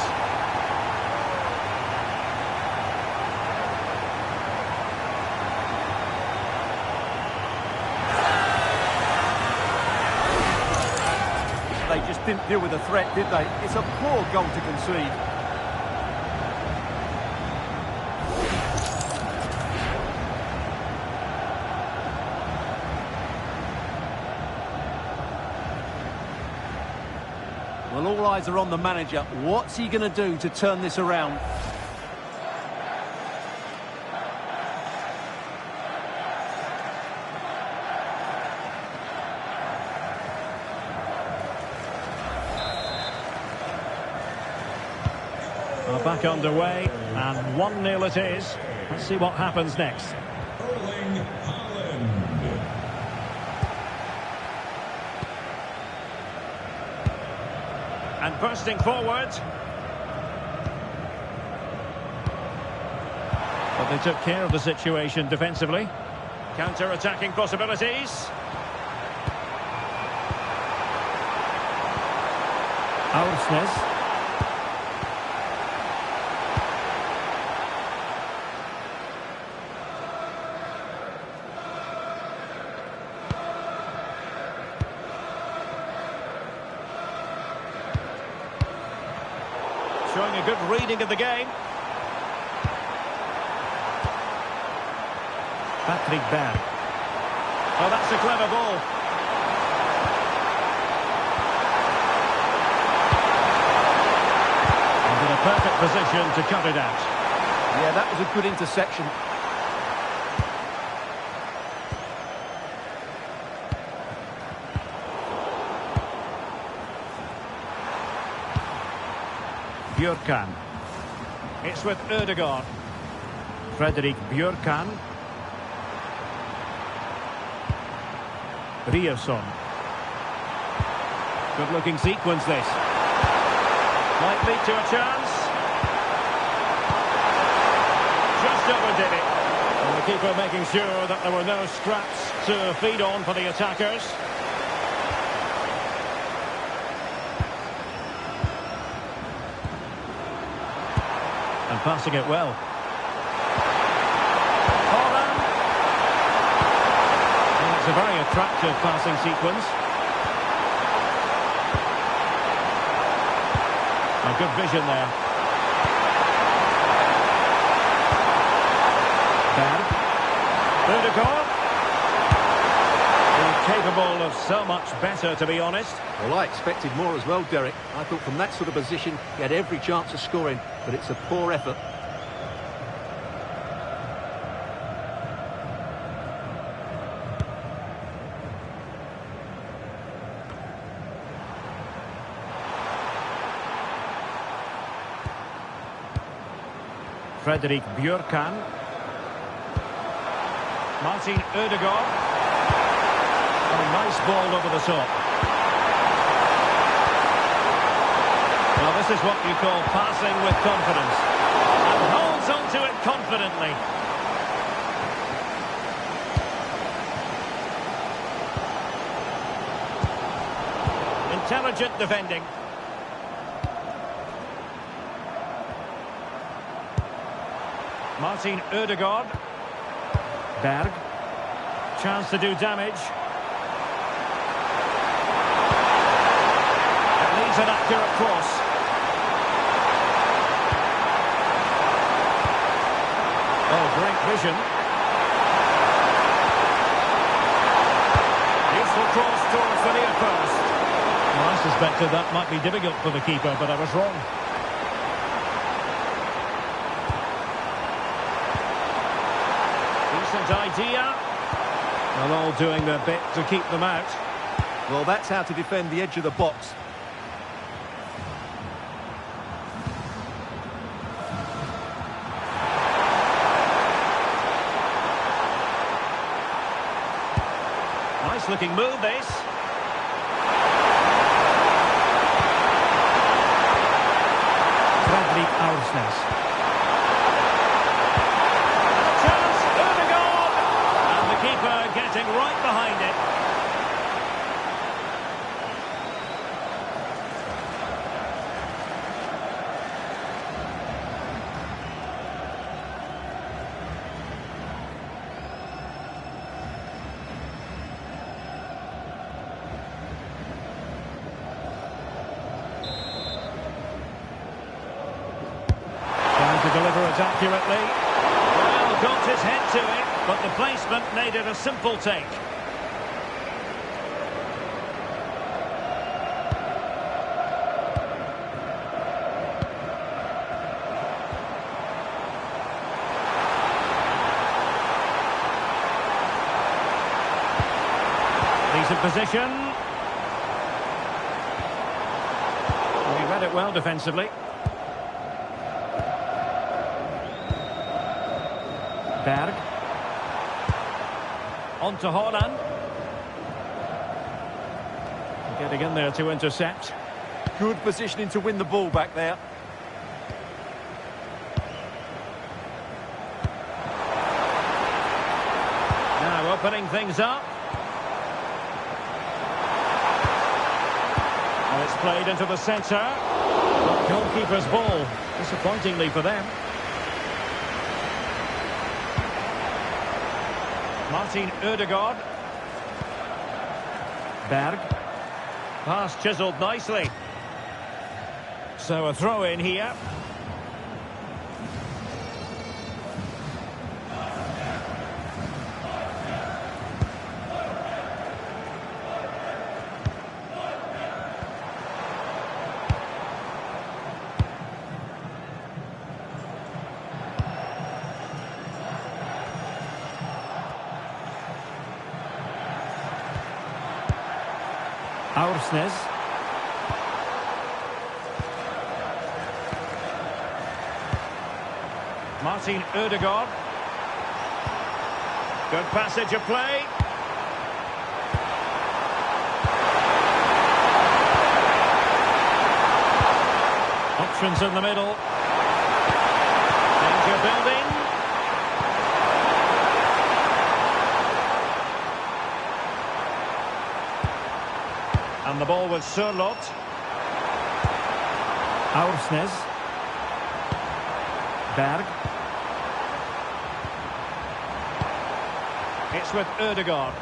They just didn't deal with the threat, did they? It's a poor goal to concede. Well, all eyes are on the manager. What's he going to do to turn this around? Back underway, and 1-0 it is. Let's see what happens next. Erling Haaland. And bursting forward. But they took care of the situation defensively. Counter-attacking possibilities. Aursnes. Showing a good reading of the game. Patrick Berg. Oh, that's a clever ball. And in a perfect position to cut it out. Yeah, that was a good interception. Björkan. It's with Ødegaard. Fredrik Björkan. Riersson. Good looking sequence this. Might lead to a chance. Just overdid it. And the keeper making sure that there were no scraps to feed on for the attackers. And passing it well. Haaland. And it's a very attractive passing sequence. A good vision there. Berg. Ødegaard. Capable of so much better, to be honest. Well, I expected more as well, Derek. I thought from that sort of position, he had every chance of scoring, but it's a poor effort. Fredrik Björkan. Martin Ødegaard. ball over the top. Well, this is what you call passing with confidence. And holds onto it confidently. Intelligent defending. Martin Ødegaard. Berg. Chance to do damage. It leaves an accurate cross. Oh, great vision. Useful cross towards the near post. Well, I suspected that might be difficult for the keeper, but I was wrong. Decent idea. Well, all doing their bit to keep them out. Well, that's how to defend the edge of the box. Nice looking move, this. Fredrik Aursnes. Chance, Ødegaard! And the keeper getting right behind it. To deliver it accurately. Well, got his head to it, but the placement made it a simple take. Decent position. Well, he read it well defensively. Berg. On to Haaland. Getting in there to intercept. Good positioning to win the ball back there. Now opening things up. And it's played into the centre. Goalkeeper's ball. Disappointingly for them. Martin Ødegaard. Berg. Pass chiselled nicely. So a throw in here. Aursnes. Martin Ødegaard. Good passage of play. Options in the middle. Danger building. And the ball with Sørloth. Aursnes. Berg. It's with Ødegaard.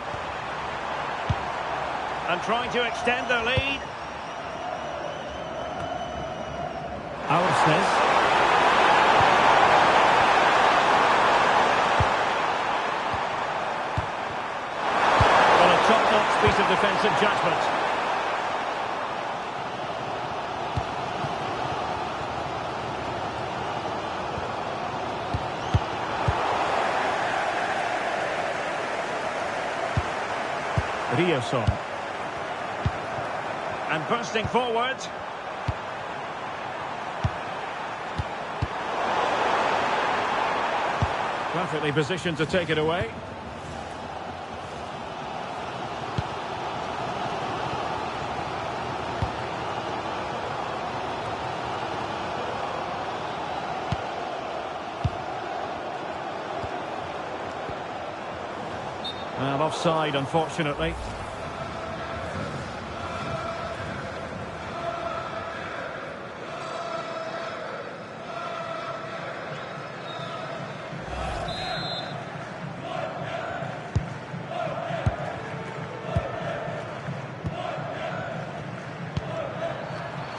And trying to extend their lead. Aursnes. Well, a top-notch piece of defensive judgment. Riasson. And bursting forward. Perfectly positioned to take it away. Well, offside, unfortunately.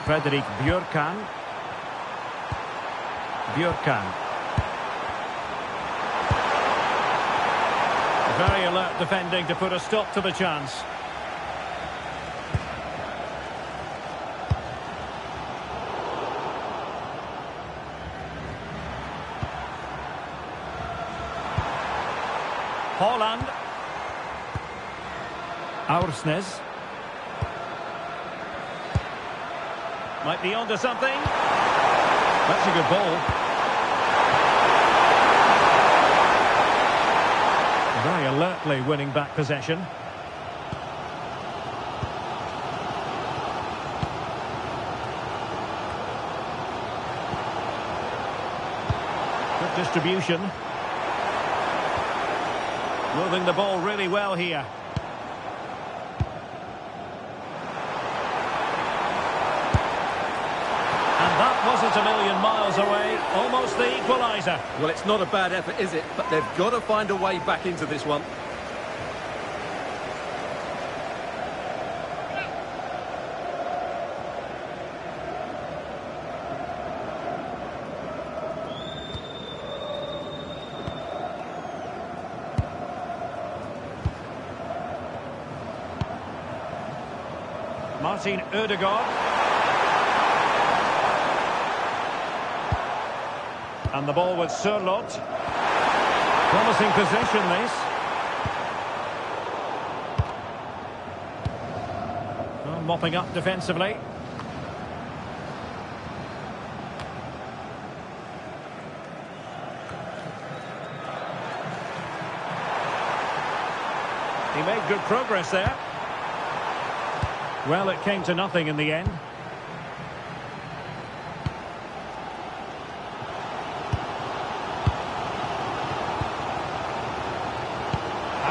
Fredrik Björkan. Very alert defending to put a stop to the chance. Holland. Aursnes. Might be onto something. That's a good ball. Very alertly winning back possession. Good distribution. Moving the ball really well here. Wasn't a million miles away, almost the equaliser. Well, it's not a bad effort, is it? But they've got to find a way back into this one. Martin Ødegaard. And the ball with Sørloth. Promising possession, this. Well, mopping up defensively. He made good progress there. Well, it came to nothing in the end.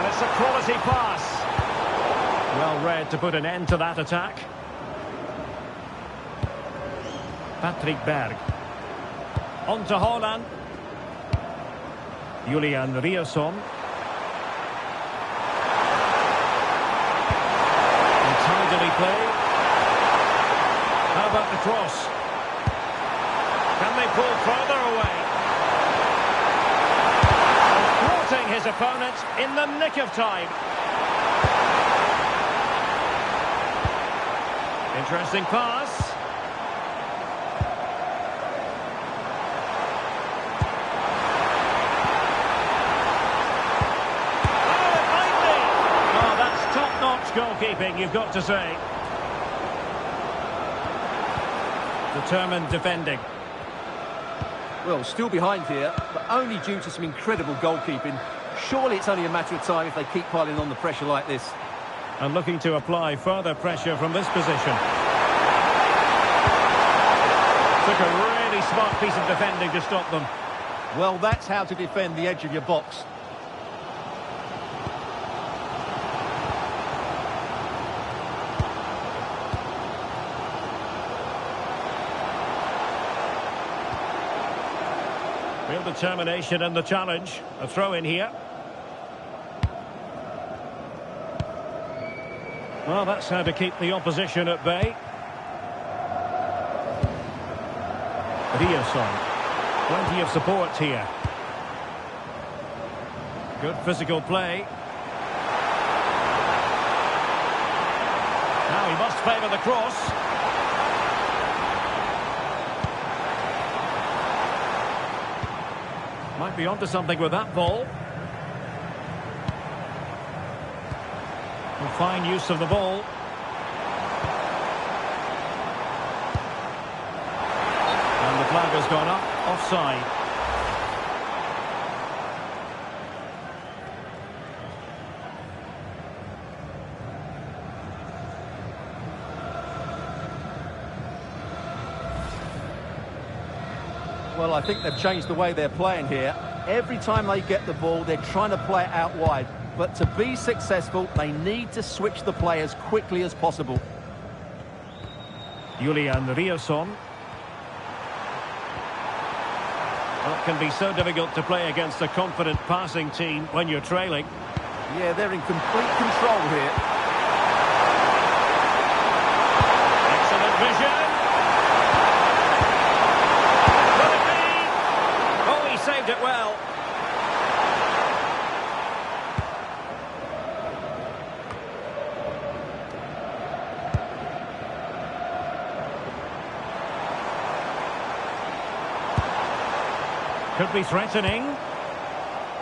It's a quality pass. Well read to put an end to that attack. Patrick Berg. On to Holland. Julian Riasson. Tidily played. How about the cross? Can they pull further away? Thwarting his opponent in the nick of time. Interesting pass. Oh, it might be. Oh, that's top-notch goalkeeping, you've got to say. Determined defending. Well, still behind here, but only due to some incredible goalkeeping. Surely it's only a matter of time if they keep piling on the pressure like this. And looking to apply further pressure from this position. Took a really smart piece of defending to stop them. Well, that's how to defend the edge of your box. Real determination in the challenge. A throw in here. Well, that's how to keep the opposition at bay. Riasson. Plenty of support here. Good physical play. Now he must favour the cross. Might be onto something with that ball. And fine use of the ball. And the flag has gone up, offside. Well, I think they've changed the way they're playing here. Every time they get the ball, they're trying to play it out wide. but to be successful, they need to switch the play as quickly as possible. Julian Riosson. Well, it can be so difficult to play against a confident passing team when you're trailing. Yeah, they're in complete control here. Excellent vision. Will it be? Oh, he saved it well. Could be threatening.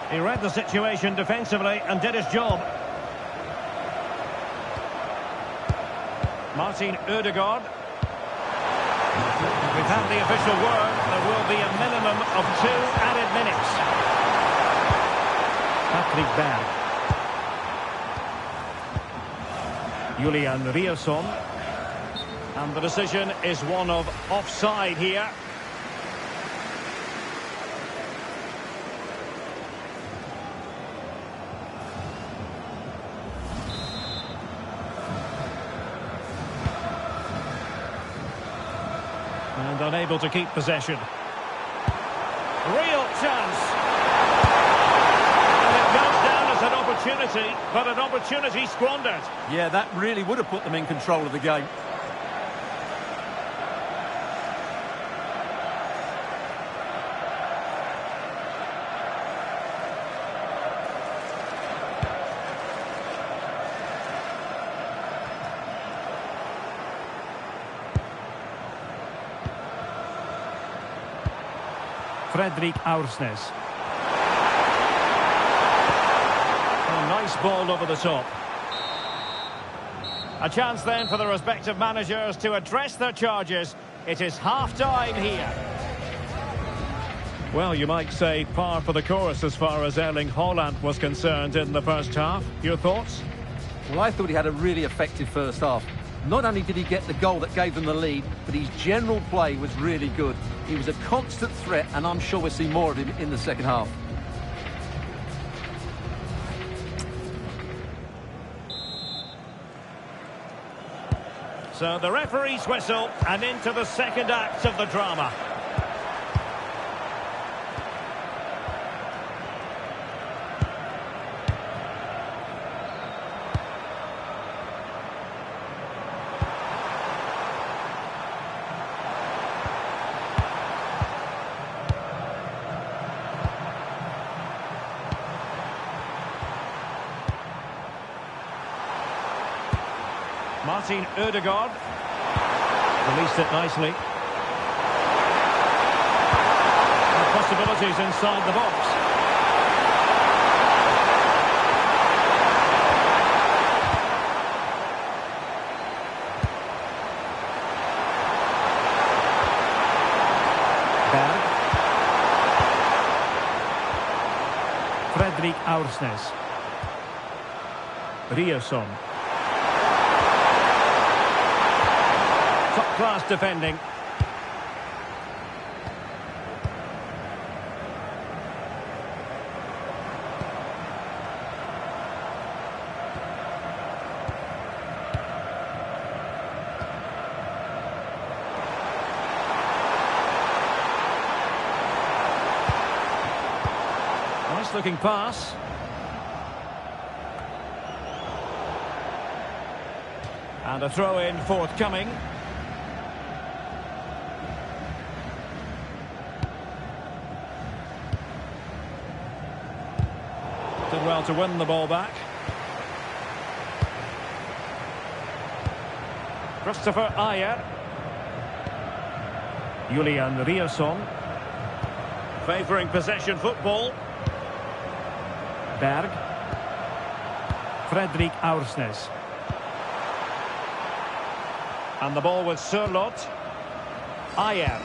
He read the situation defensively and did his job. Martin Ødegaard. We've had the official word. There will be a minimum of 2 added minutes. Patrick Berg. Julian Riosson. And the decision is one of offside here. And unable to keep possession. Real chance. And it goes down as an opportunity, but an opportunity squandered. Yeah, that really would have put them in control of the game. Fredrik Aursnes. A nice ball over the top. A chance then for the respective managers to address their charges. It is half-time here. Well, you might say par for the course as far as Erling Haaland was concerned in the first half. Your thoughts? Well, I thought he had a really effective first half. Not only did he get the goal that gave them the lead, but his general play was really good. He was a constant threat, and I'm sure we'll see more of him in the second half. So the referee's whistle, and into the second act of the drama. Martin Ødegaard released it nicely. And possibilities inside the box. Berg. Fredrik Aursnes. Riosson. Top-class defending. Nice-looking pass. And a throw-in forthcoming. Did well to win the ball back. Christopher Ayer. Julian Riosson. Favouring possession football. Berg. Fredrik Aursnes. And the ball with Sørloth. Ayer.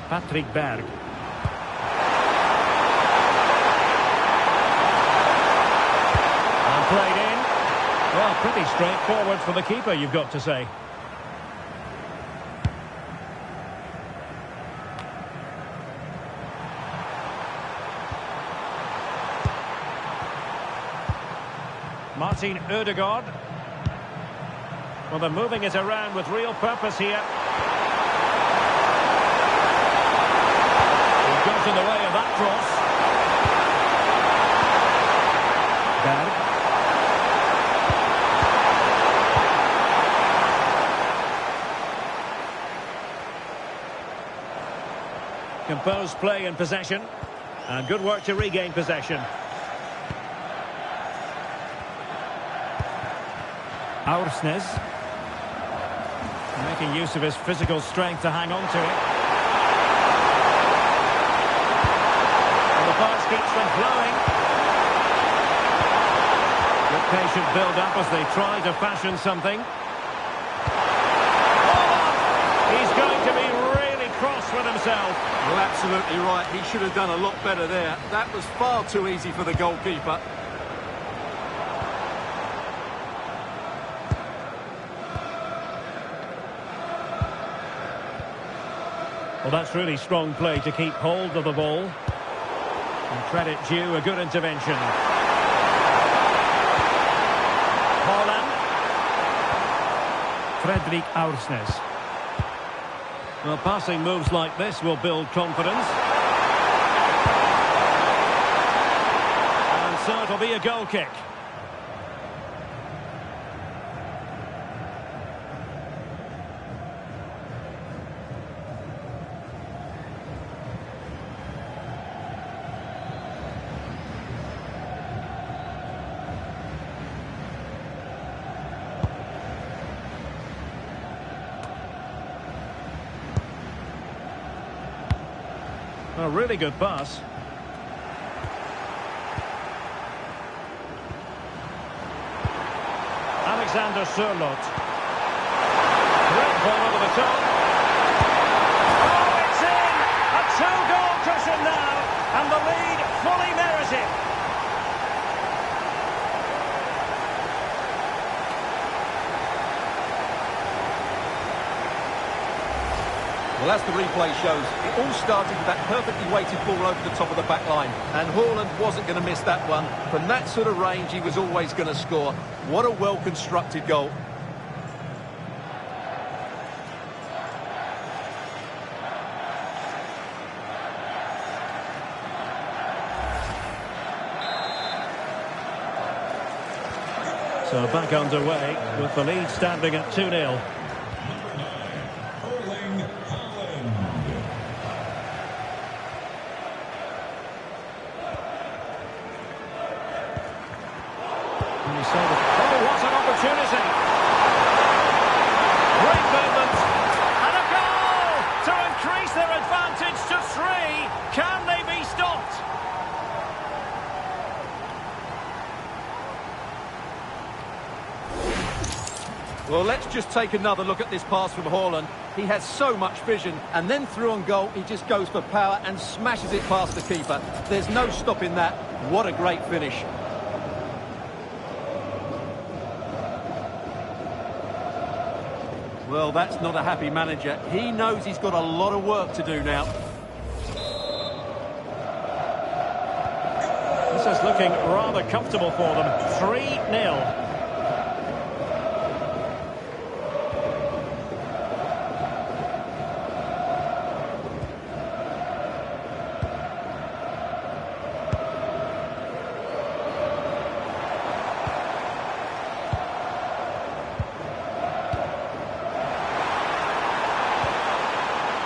Patrick Berg. Played in. Well, pretty straightforward for the keeper, you've got to say. Martin Ødegaard. Well, they're moving it around with real purpose here. He got in the way of that cross. Berg. Composed play in possession. And good work to regain possession. Aursnes. Making use of his physical strength to hang on to it. And the pass keeps them flowing. Good patient build-up as they try to fashion something. He's going to be really cross with himself. Well, absolutely right. He should have done a lot better there. That was far too easy for the goalkeeper. Well, that's really strong play to keep hold of the ball. And credit due, a good intervention. Holland. Fredrik Aursnes. Well, passing moves like this will build confidence. And so it'll be a goal kick. A really good pass. Alexander Sørloth. Great ball over the top. Oh, it's in! A two-goal cushion now, and the lead fully merited. Well, as the replay shows, it all started with that perfectly weighted ball over the top of the back line. And Haaland wasn't going to miss that one. From that sort of range, he was always going to score. What a well-constructed goal. So back underway with the lead standing at 2-0. Oh, what an opportunity! Great movement, and a goal to increase their advantage to 3. Can they be stopped? Well, let's just take another look at this pass from Haaland. He has so much vision, and then through on goal, he just goes for power and smashes it past the keeper. There's no stopping that. What a great finish. Well, that's not a happy manager. He knows he's got a lot of work to do now. This is looking rather comfortable for them. 3-0.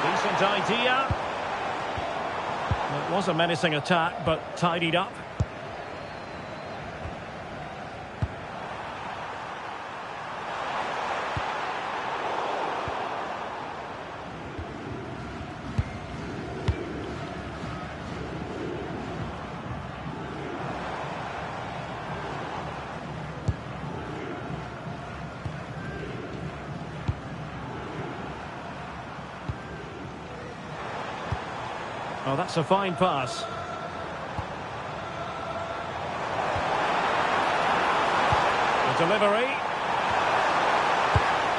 Decent idea. It was a menacing attack, but tidied up. Oh, that's a fine pass. The delivery.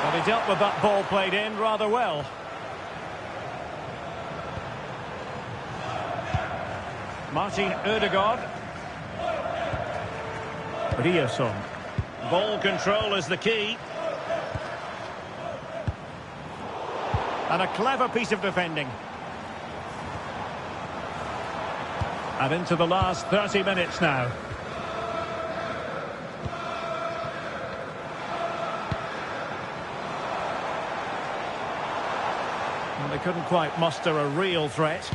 But he dealt with that ball played in rather well. Martin Ødegaard. Riasson. Ball control is the key. And a clever piece of defending. And into the last 30 minutes now. And they couldn't quite muster a real threat.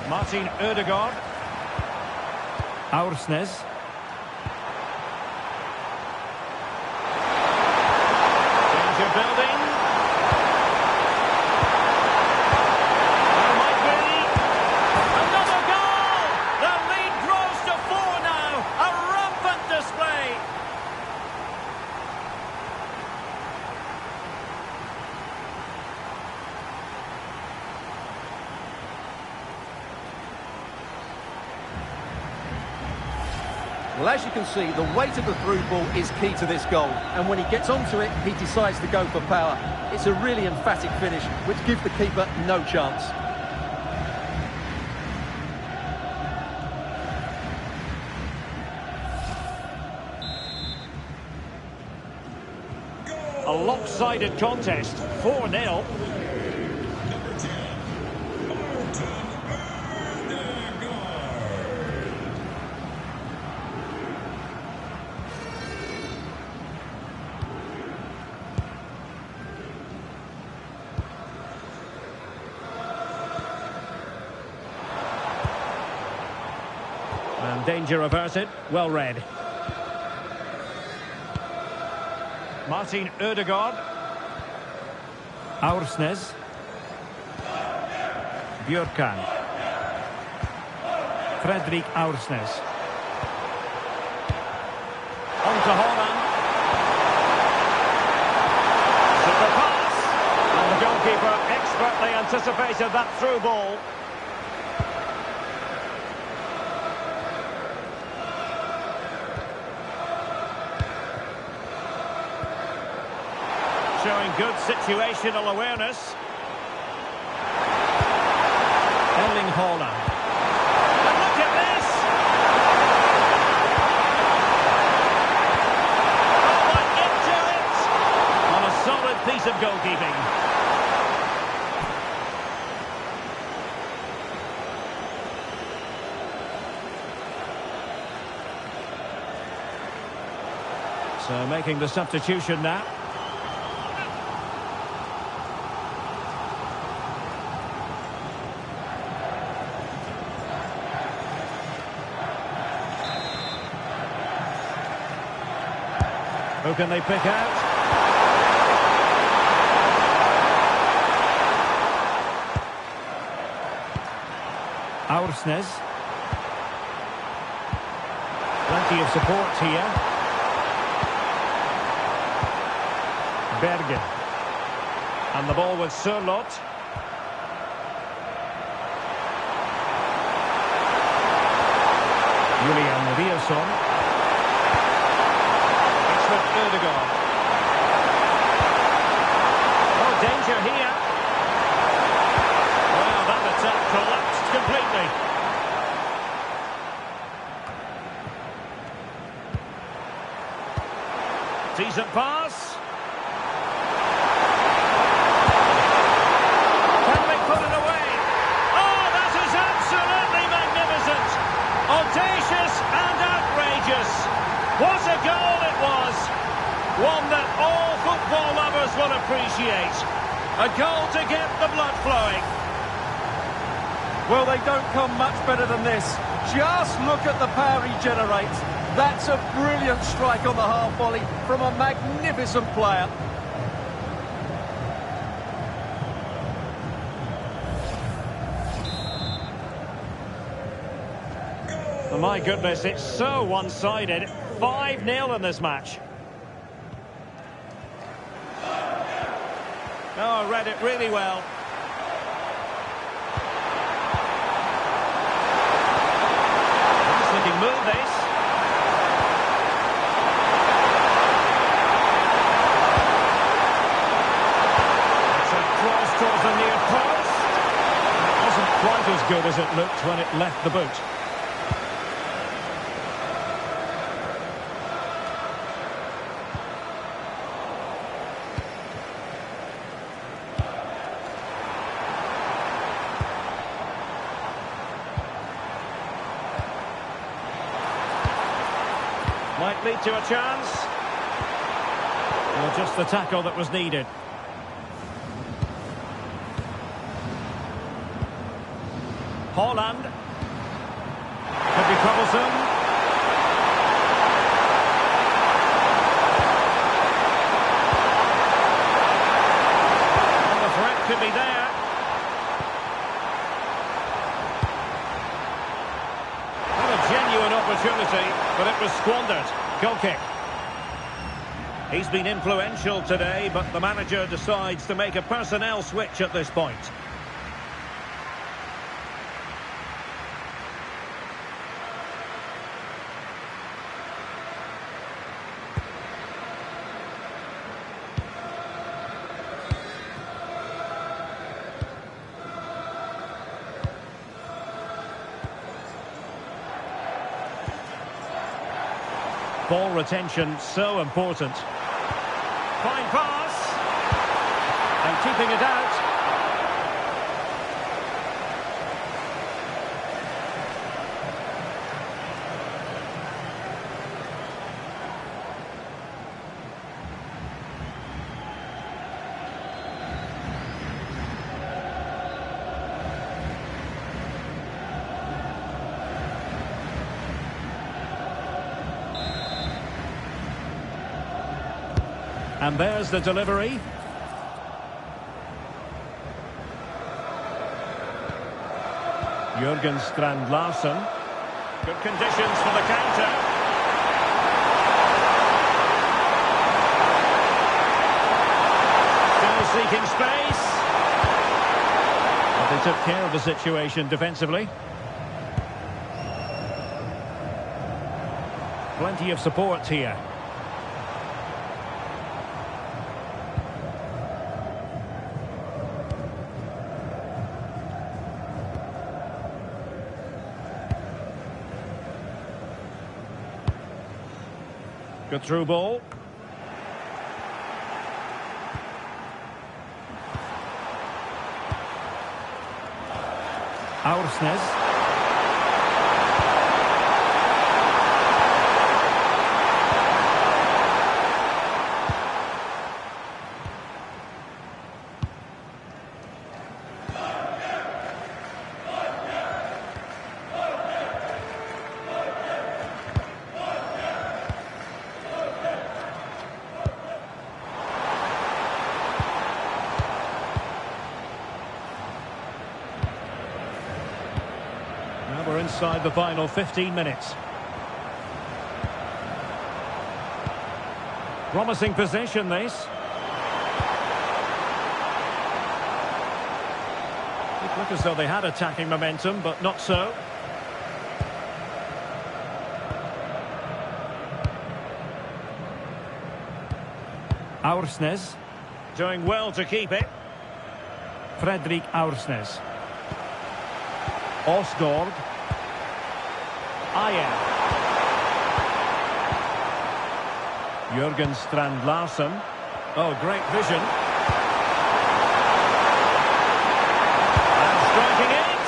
Martin Ødegaard. Aursnes. Danger building. There might be another goal. The lead grows to 4 now. A rampant display. Well, as you can see, the weight of the through ball is key to this goal. And when he gets onto it, he decides to go for power. It's a really emphatic finish, which gives the keeper no chance. A lopsided contest, 4-0. And danger averted, well read. Martin Ødegaard. Aursnes. Bjørkan. Fredrik Aursnes. On to Holland. Super pass. And the goalkeeper expertly anticipated that through ball. Showing good situational awareness. Erling Haaland. And look at this! Oh, what into it! On a solid piece of goalkeeping. So making the substitution now. Who can they pick out? Aursnes. Plenty of support here. Bergen. And the ball with Sørloth. Julian Riasson. Ødegaard. Oh, danger here. Well, that attack collapsed completely. Decent pass. Can they put it away? Oh, that is absolutely magnificent. Audacious and outrageous. What a goal it was. One that all football lovers will appreciate. A goal to get the blood flowing. Well, they don't come much better than this. Just look at the power he generates. That's a brilliant strike on the half volley from a magnificent player. Oh, my goodness, it's so one-sided. 5-0 in this match. Oh, read it really well. Nice looking move, this. It's a cross towards the near post. It wasn't quite as good as it looked when it left the boot. Might lead to a chance. Well, just the tackle that was needed. Haaland. Could be troublesome. And the threat could be there. What a genuine opportunity, but it was squandered. Goal kick. He's been influential today, but the manager decides to make a personnel switch at this point. Ball retention so important. Fine pass. And keeping it out. And there's the delivery. Jürgen Strand Larsen. Good conditions for the counter. Still seeking space. But they took care of the situation defensively. Plenty of support here. Good through ball. Aursnes. We're inside the final 15 minutes. Promising position, this. It looked as though they had attacking momentum, but not so. Aursnes. Doing well to keep it. Fredrik Aursnes. Osgaard. Ayer. Jürgen Strand Larsen. Oh, great vision. And striking it.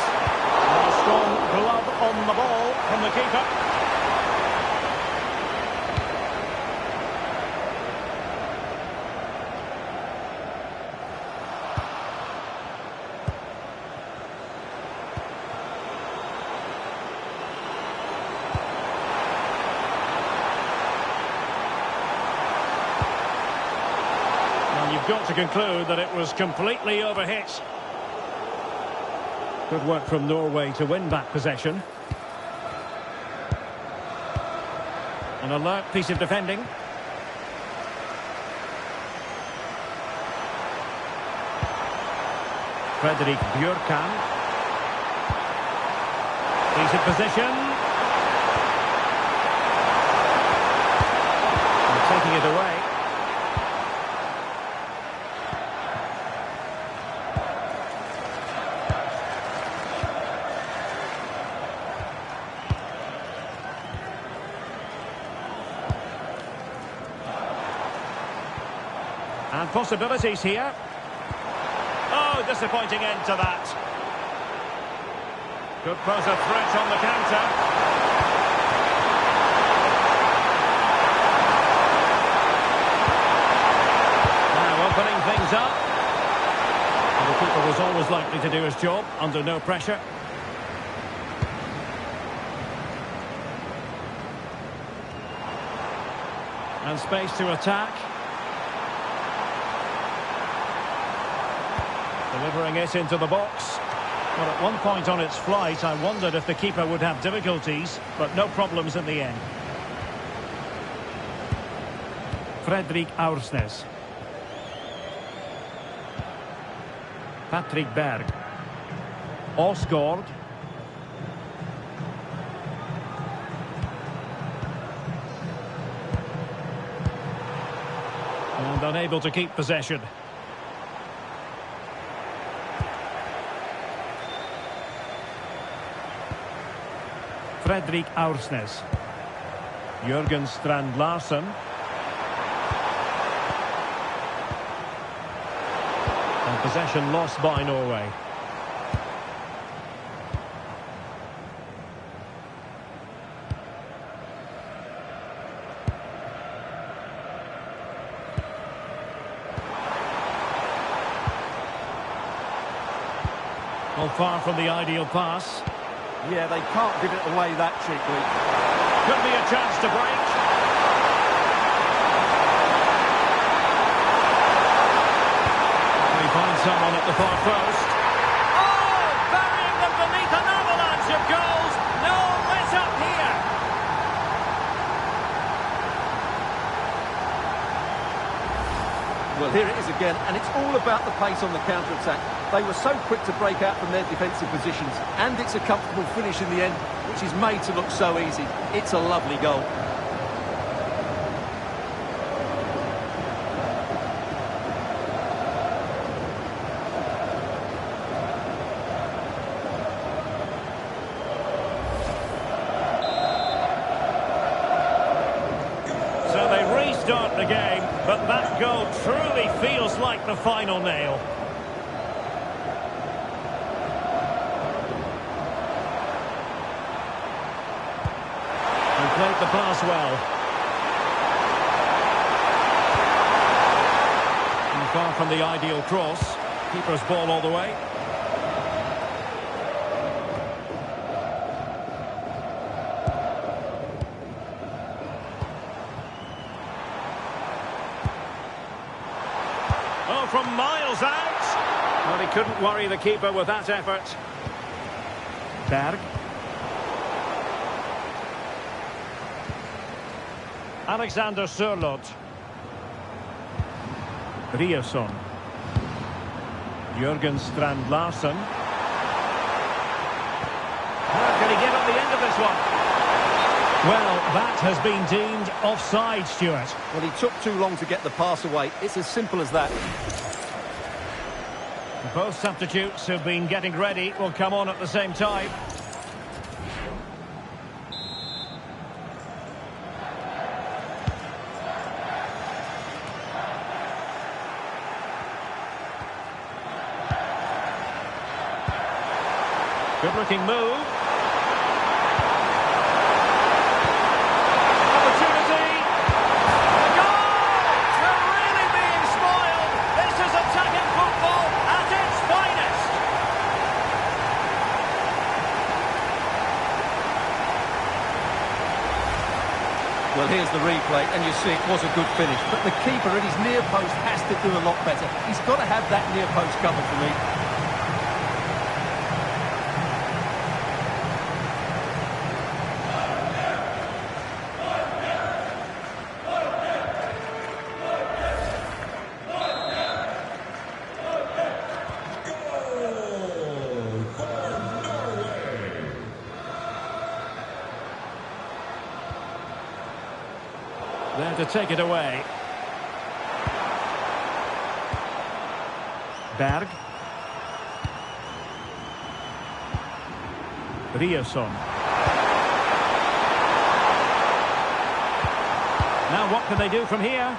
A strong glove on the ball from the keeper. You've got to conclude that it was completely overhit. Good work from Norway to win back possession. An alert piece of defending. Fredrik Björkan. Decent position. And taking it away. And possibilities here. Oh, disappointing end to that. Could pose a threat on the counter. opening things up. And the keeper was always likely to do his job under no pressure. And space to attack. Delivering it into the box. Well, at one point on its flight, I wondered if the keeper would have difficulties, but no problems in the end. Fredrik Aursnes. Patrick Berg. Osgaard. And unable to keep possession. Fredrik Aursnes. Jørgen Strand Larsen. And possession lost by Norway. Well, far from the ideal pass. Yeah, they can't give it away that cheaply. Could be a chance to break. We find someone at the far post. Oh, burying them beneath an avalanche of goals. No let up here. Well, here it is again, and it's all about the pace on the counter-attack. They were so quick to break out from their defensive positions, and it's a comfortable finish in the end, which is made to look so easy. It's a lovely goal. So they restart the game, but that goal truly feels like the final nail. Played the pass well. And far from the ideal cross. Keeper's ball all the way. Oh, from miles out. Well, he couldn't worry the keeper with that effort. Berg. Alexander Sørloth. Riasson. Jørgen Strand Larsen. How can he get on the end of this one? Well, that has been deemed offside, Stuart. Well, he took too long to get the pass away. It's as simple as that. Both substitutes who've been getting ready will come on at the same time. Good-looking move. Opportunity. A goal! We're really being spoiled. This is attacking football at its finest. Well, here's the replay, and you see it was a good finish. But the keeper at his near post has to do a lot better. He's got to have that near post covered for me. There to take it away. Berg. Riasson. Now what can they do from here?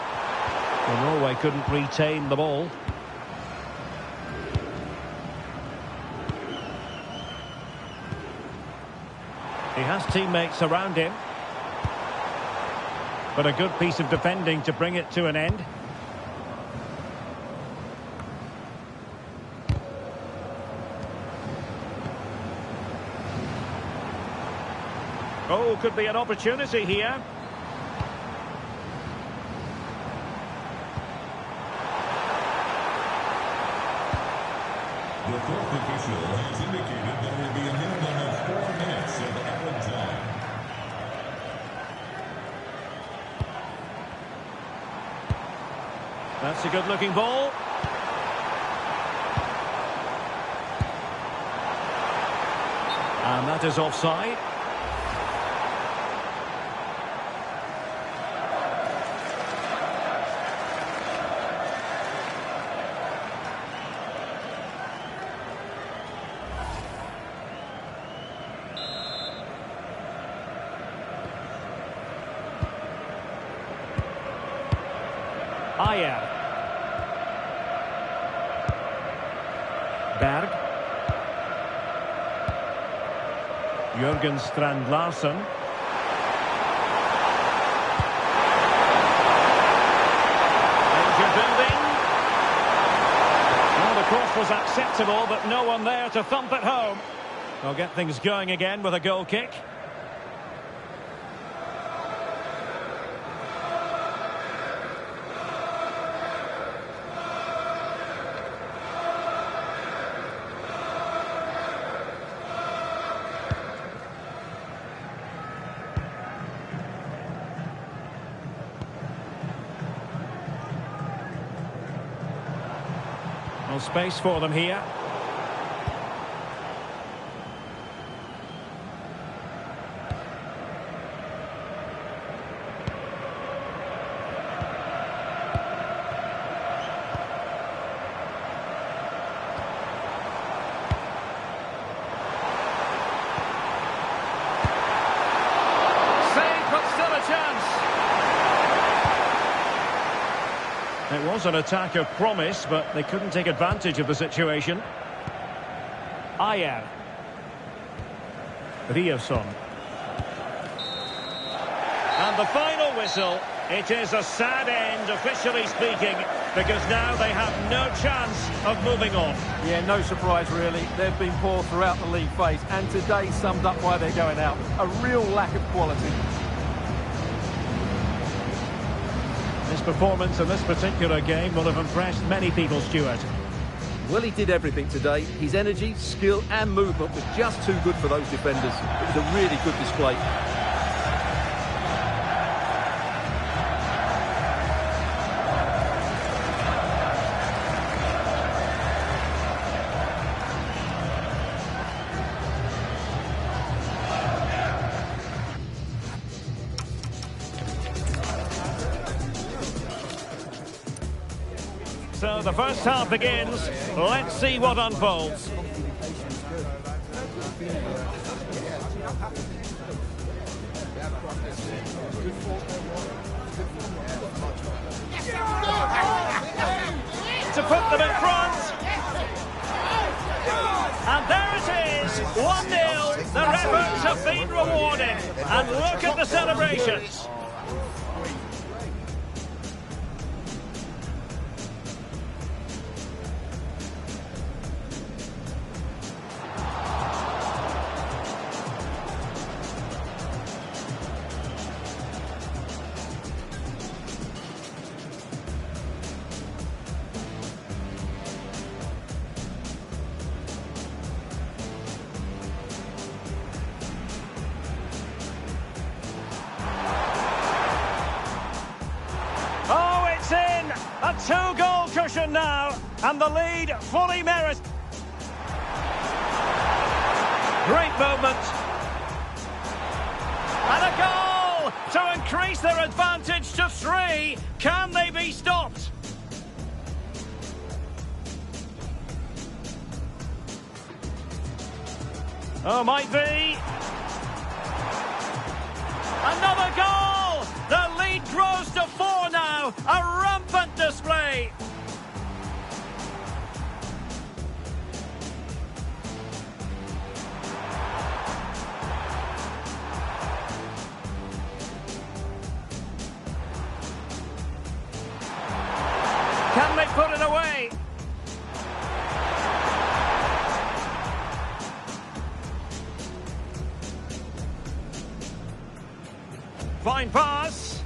Well, Norway couldn't retain the ball. He has teammates around him. But a good piece of defending to bring it to an end. Oh, could be an opportunity here. The fourth official has indicated there will be a minimum of 4 minutes of added time. That's a good-looking ball. And that is offside. Ayer. Berg. Jürgen Strand Larsen. Danger building. Well, the cross was acceptable, but no one there to thump it home. They'll get things going again with a goal kick. No space for them here. It was an attack of promise, but they couldn't take advantage of the situation. Ayer. Riosson. And the final whistle. It is a sad end, officially speaking, because now they have no chance of moving on. Yeah, no surprise really. They've been poor throughout the league phase, and today summed up why they're going out. A real lack of quality. His performance in this particular game will have impressed many people, Stuart. Well, he did everything today. His energy, skill and movement was just too good for those defenders. It was a really good display. So the first half begins. Let's see what unfolds. To put them in front. And there it is, 1-0. Their efforts have been rewarded. And look at the celebrations. A two-goal cushion now, and the lead fully merits. Great movement. And a goal to increase their advantage to 3. Can they be stopped? Oh, might be. Another goal! The lead grows to 4 now. A rampant display. Can they put it away? Fine pass.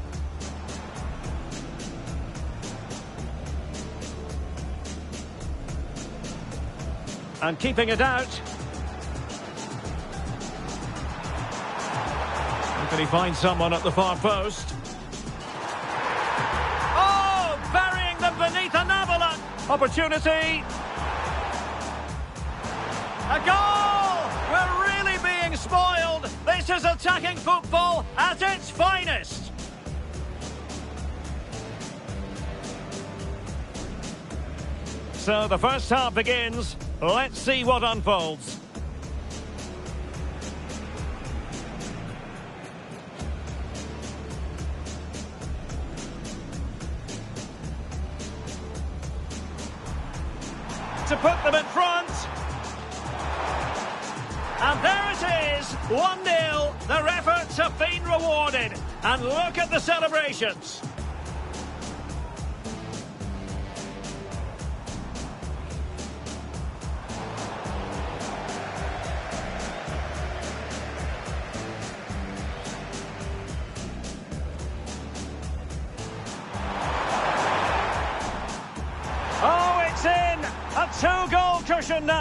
And keeping it out. Can he find someone at the far post? Oh, burying them beneath an avalanche. Opportunity. A goal! We're really being spoiled. This is attacking football at its finest. So the first half begins. Let's see what unfolds. To put them in front. And there it is, 1-0. Their efforts have been rewarded. And look at the celebrations. Oh, it's in! A 2-goal cushion now.